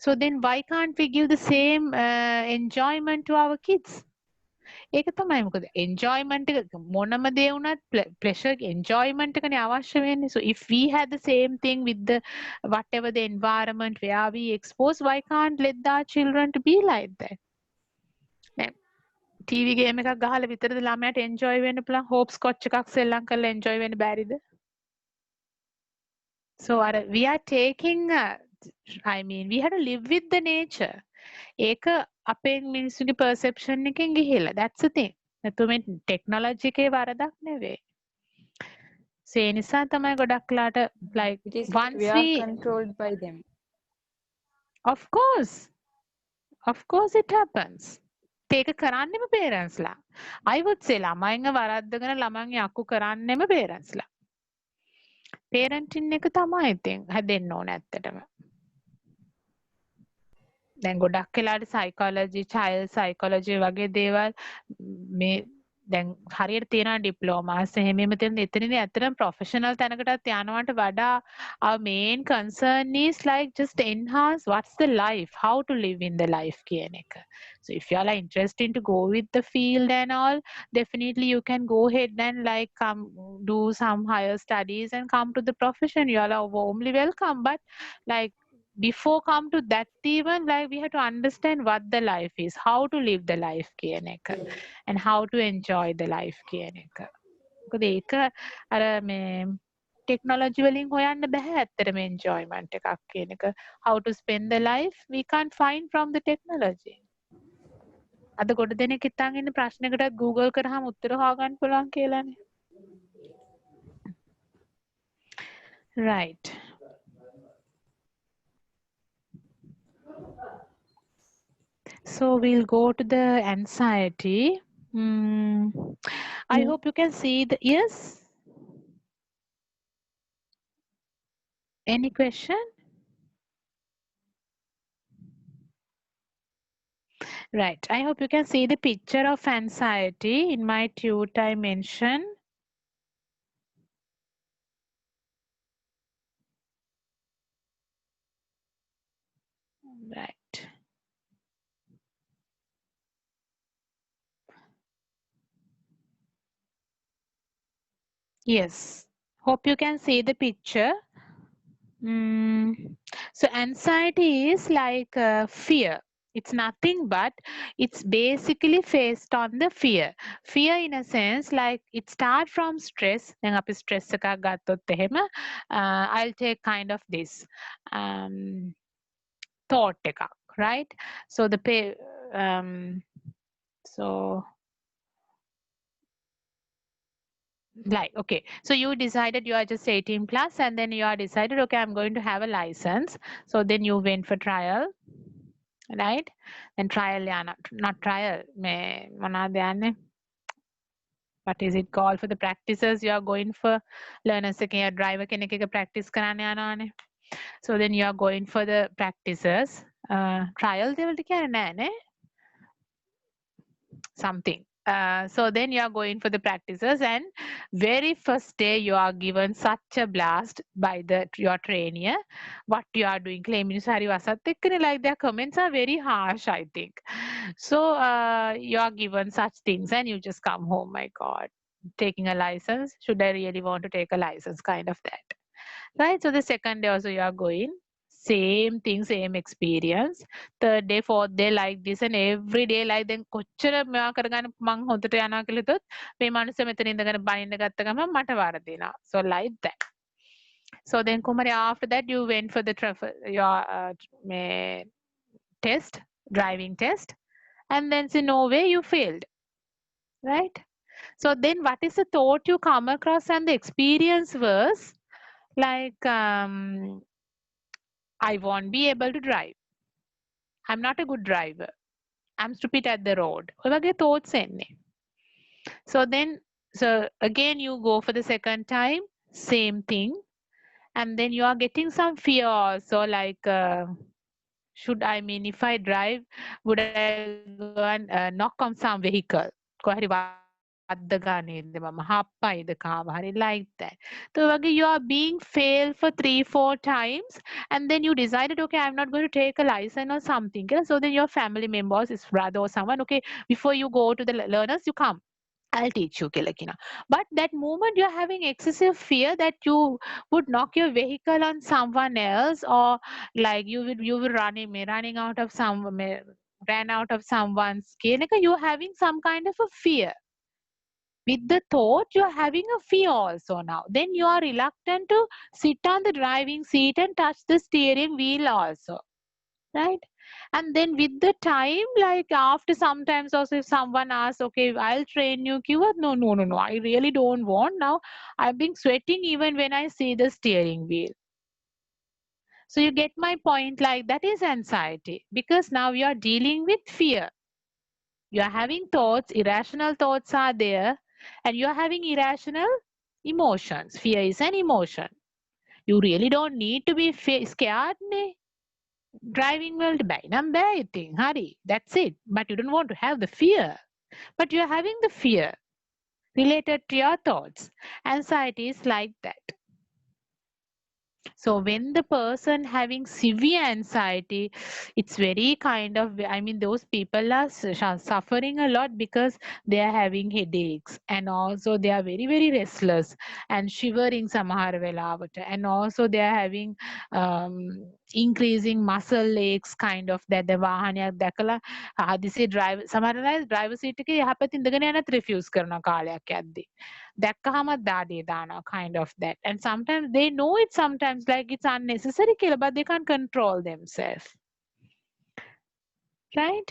S1: So then why can't we give the same enjoyment to our kids? ඒක තමයි මොකද enjoyment එක මොනම දේ වුණත් pleasure enjoyment එකනේ අවශ්‍ය වෙන්නේ. So if we had the same thing with the whatever the environment where we expose, why can't let our children to be like that? දැන් TV game එකක් ගහලා විතරද ළමයාට enjoy වෙන්න පුළුවන්? hopscotch එකක් සෙල්ලම් කරලා enjoy වෙන්න බැරිද? So we are taking I mean we have to live with the nature. ඒක අපේ මිනිස්සුගේ perception එකෙන් ගිහිලා. That's the thing. නැතු මේ technology එකේ වරදක් නෙවෙයි. So ඒ නිසා තමයි ගොඩක් ලාට like
S4: It is
S1: once
S4: we are controlled by them.
S1: Of course it happens. ඒක කරන්නෙම parents ලා. I would say ළමයින්ව වරද්දගෙන ළමයින්ගේ අක්කු කරන්නෙම parents ලා. parenting එක තමයි ඉතින් හැදෙන්න ඕන ඇත්තටම. දැන් ගොඩක් වෙලාට psychology, child psychology වගේ දේවල් මේ දැන් හරියට තියෙනවා diplomas එහෙම තියෙන එතනදී ඇත්තටම professional තැනකටත් යනවට වඩා our main concern is like just enhance what's the life, how to live in the life කියන එක. So if you are like interested to go with the field and all, definitely you can go ahead and like come do some higher studies and come to the profession. You are warmly welcome, but like before come to that even like we have to understand what the life is, how to live the life කියන එක and how to enjoy the life කියන එක. මොකද ඒක අර මේ technology වලින් හොයන්න බෑ ඇත්තටම enjoyment එකක් කියන එක. How to spend the life we can't find from the technology. අද ගොඩ දෙනෙක් හිතන් ඉන්න ප්‍රශ්නයකටත් Google කරාම උත්තර හොයාගන්න පුළුවන් කියලානේ. Right. So we'll go to the anxiety. I hope you can see the yes. Any question? Right. I hope you can see the picture of anxiety in my two dimension. Right. Yes. Hope you can see the picture. So anxiety is like fear. It's nothing but it's basically based on the fear. Fear in a sense like it starts from stress. දැන් අපි stress එකක් ගත්තොත් එහෙම I'll take kind of this thought එකක්, right? So so like okay, so you decided you are just 18 plus and then you are decided okay I'm going to have a license. So then you went for trial right? Then trial not trial me මොනවද යන්නේ? What is it called for the practices you are going for? Learners එකේ driver කෙනෙක් එක practice කරන්න යනවානේ. So then you are going for the practices. Trial දෙවලට කියන්නේ නෑ නේ? Something. So then you are going for the practices, and very first day you are given such a blast by your trainer. What you are doing, claiming sari wasatte like their comments are very harsh, I think. So you are given such things, and you just come home. My God, taking a license. Should I really want to take a license? Kind of that. Right. So the second day also you are going. Same thing, same experience. Third day, fourth day like this, and every day like then කොච්චර මෙයා කරගන්න මං හොඳට යනවා කියලා හිතුවොත් මේ මනුස්සය මෙතන ඉඳගෙන බනින්න ගත්ත ගමන් මට වරදිනවා. So like that. So then Kumari, after that you went for the your test, driving test, and then see no way you failed. Right? So then what is the thought you come across, and the experience was like I won't be able to drive. I'm not a good driver. I'm stupid at the road. ඔය වගේ thoughts එන්නේ. So then, so again you go for the second time, same thing. And then you are getting some fear also, like should I mean if I drive, would I go and knock on some vehicle? කොහරි වද්ද ගන්නේද මම හප්පයිද කාව හරි like that. So again you are being failed for 3-4 times, and then you decided, okay, I'm not going to take a license or something. So then your family members, his brother or someone, okay, before you go to the learners, you come. I'll teach you Kilakina. But that moment you're having excessive fear that you would knock your vehicle on someone else, or like you will running out of ran out of someone's car. You're having some kind of a fear. With the thought, you're having a fear also now. Then you are reluctant to sit on the driving seat and touch the steering wheel also. Right? And then with the time, like after sometimes also if someone asks, okay, I'll train you, no, I really don't want now. I've been sweating even when I see the steering wheel. So you get my point, like that is anxiety, because now you are dealing with fear. You are having thoughts, irrational thoughts are there, and you are having irrational emotions. Fear is an emotion. You really don't need to be scared. Driving world බැයි නම් බෑ ඉතින් හරි that's it, but you don't want to have the fear, but you're having the fear related to your thoughts. Anxiety is like that. So when the person having severe anxiety, it's very kind of, I mean, those people are suffering a lot because they are having headaches, and also they are very very restless and shivering samahar velawata, and also they are having increasing muscle aches kind of that. The වාහනයක් දැකලා හදිසියේ driver සමහර අය driver seat එකේ යහපැති ඉඳගෙන යනත් refuse කරන කාලයක් යද්දි දැක්කහම දාඩේ දානවා kind of that. And sometimes they know it, sometimes like it's unnecessary කියලා, but they can't control themselves. Right?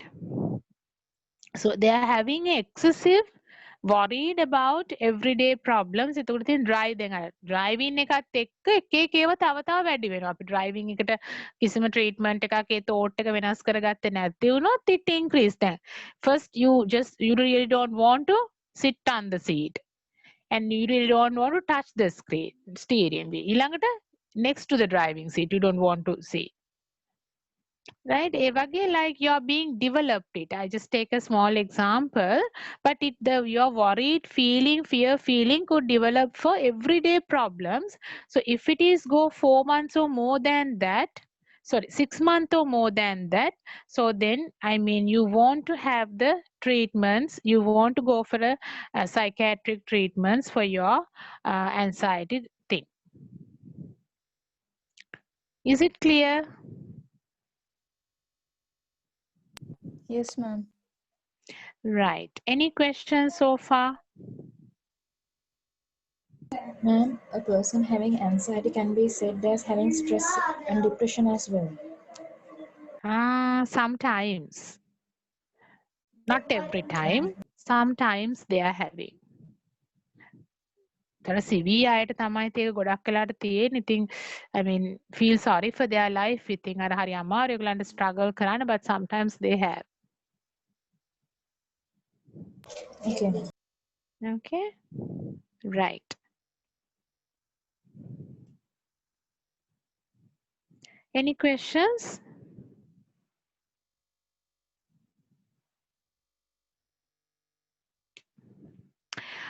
S1: So they are having excessive worried about everyday problems. එතකොට තියෙන drive දැන් අර driving එකත් එක්ක එක එක ඒවා තව තව වැඩි වෙනවා. අපි driving එකට කිසිම treatment එකක් ඒ thought එක වෙනස් කරගත්තේ නැති වුණොත් it increase දැන්. First you really don't want to sit on the seat, and you really don't want to touch the steering wheel. ඊළඟට next to the driving seat you don't want to see. Right? ඒ වගේ like you are being developed it. I just take a small example, but your worried feeling, fear feeling could develop for everyday problems. So if it is go 4 months or more than that, sorry, 6 months or more than that, so then I mean you want to have the treatments, you want to go for a psychiatric treatments for your anxiety thing. Is it clear?
S4: Yes, ma'am.
S1: Right. Any questions so far?
S6: Ma'am, a person having anxiety can be said as having stress and depression as well.
S1: Sometimes. Not every time. Sometimes they are having. ඒතර සිවි අයට තමයි ඒක ගොඩක් වෙලාට තියෙන්නේ. ඉතින් I mean feel sorry for their life. ඉතින් අර හරි අමාරු ඒගොල්ලන්ට struggle කරන්න, but sometimes they have.
S6: Okay.
S1: Okay? Right. Any questions?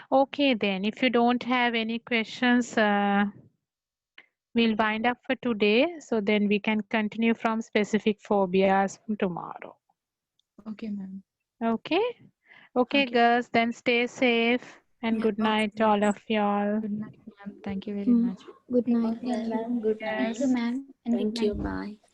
S1: Okay then, if you don't have any questions, we'll wind up for today. So then we can continue from specific phobias from tomorrow.
S6: Okay, ma'am.
S1: Okay? Okay, girls, then stay safe and
S6: Yeah,
S1: good night
S6: okay,
S1: to all
S6: ma'am.
S1: of y'all.
S6: Good night, ma'am. Thank you very
S7: Mm.
S6: much.
S7: Good night.
S2: Okay, ma'am. Good
S3: Nice.
S2: night.
S7: Thank you, ma'am. And good
S3: Thank you.
S7: night.
S3: Bye.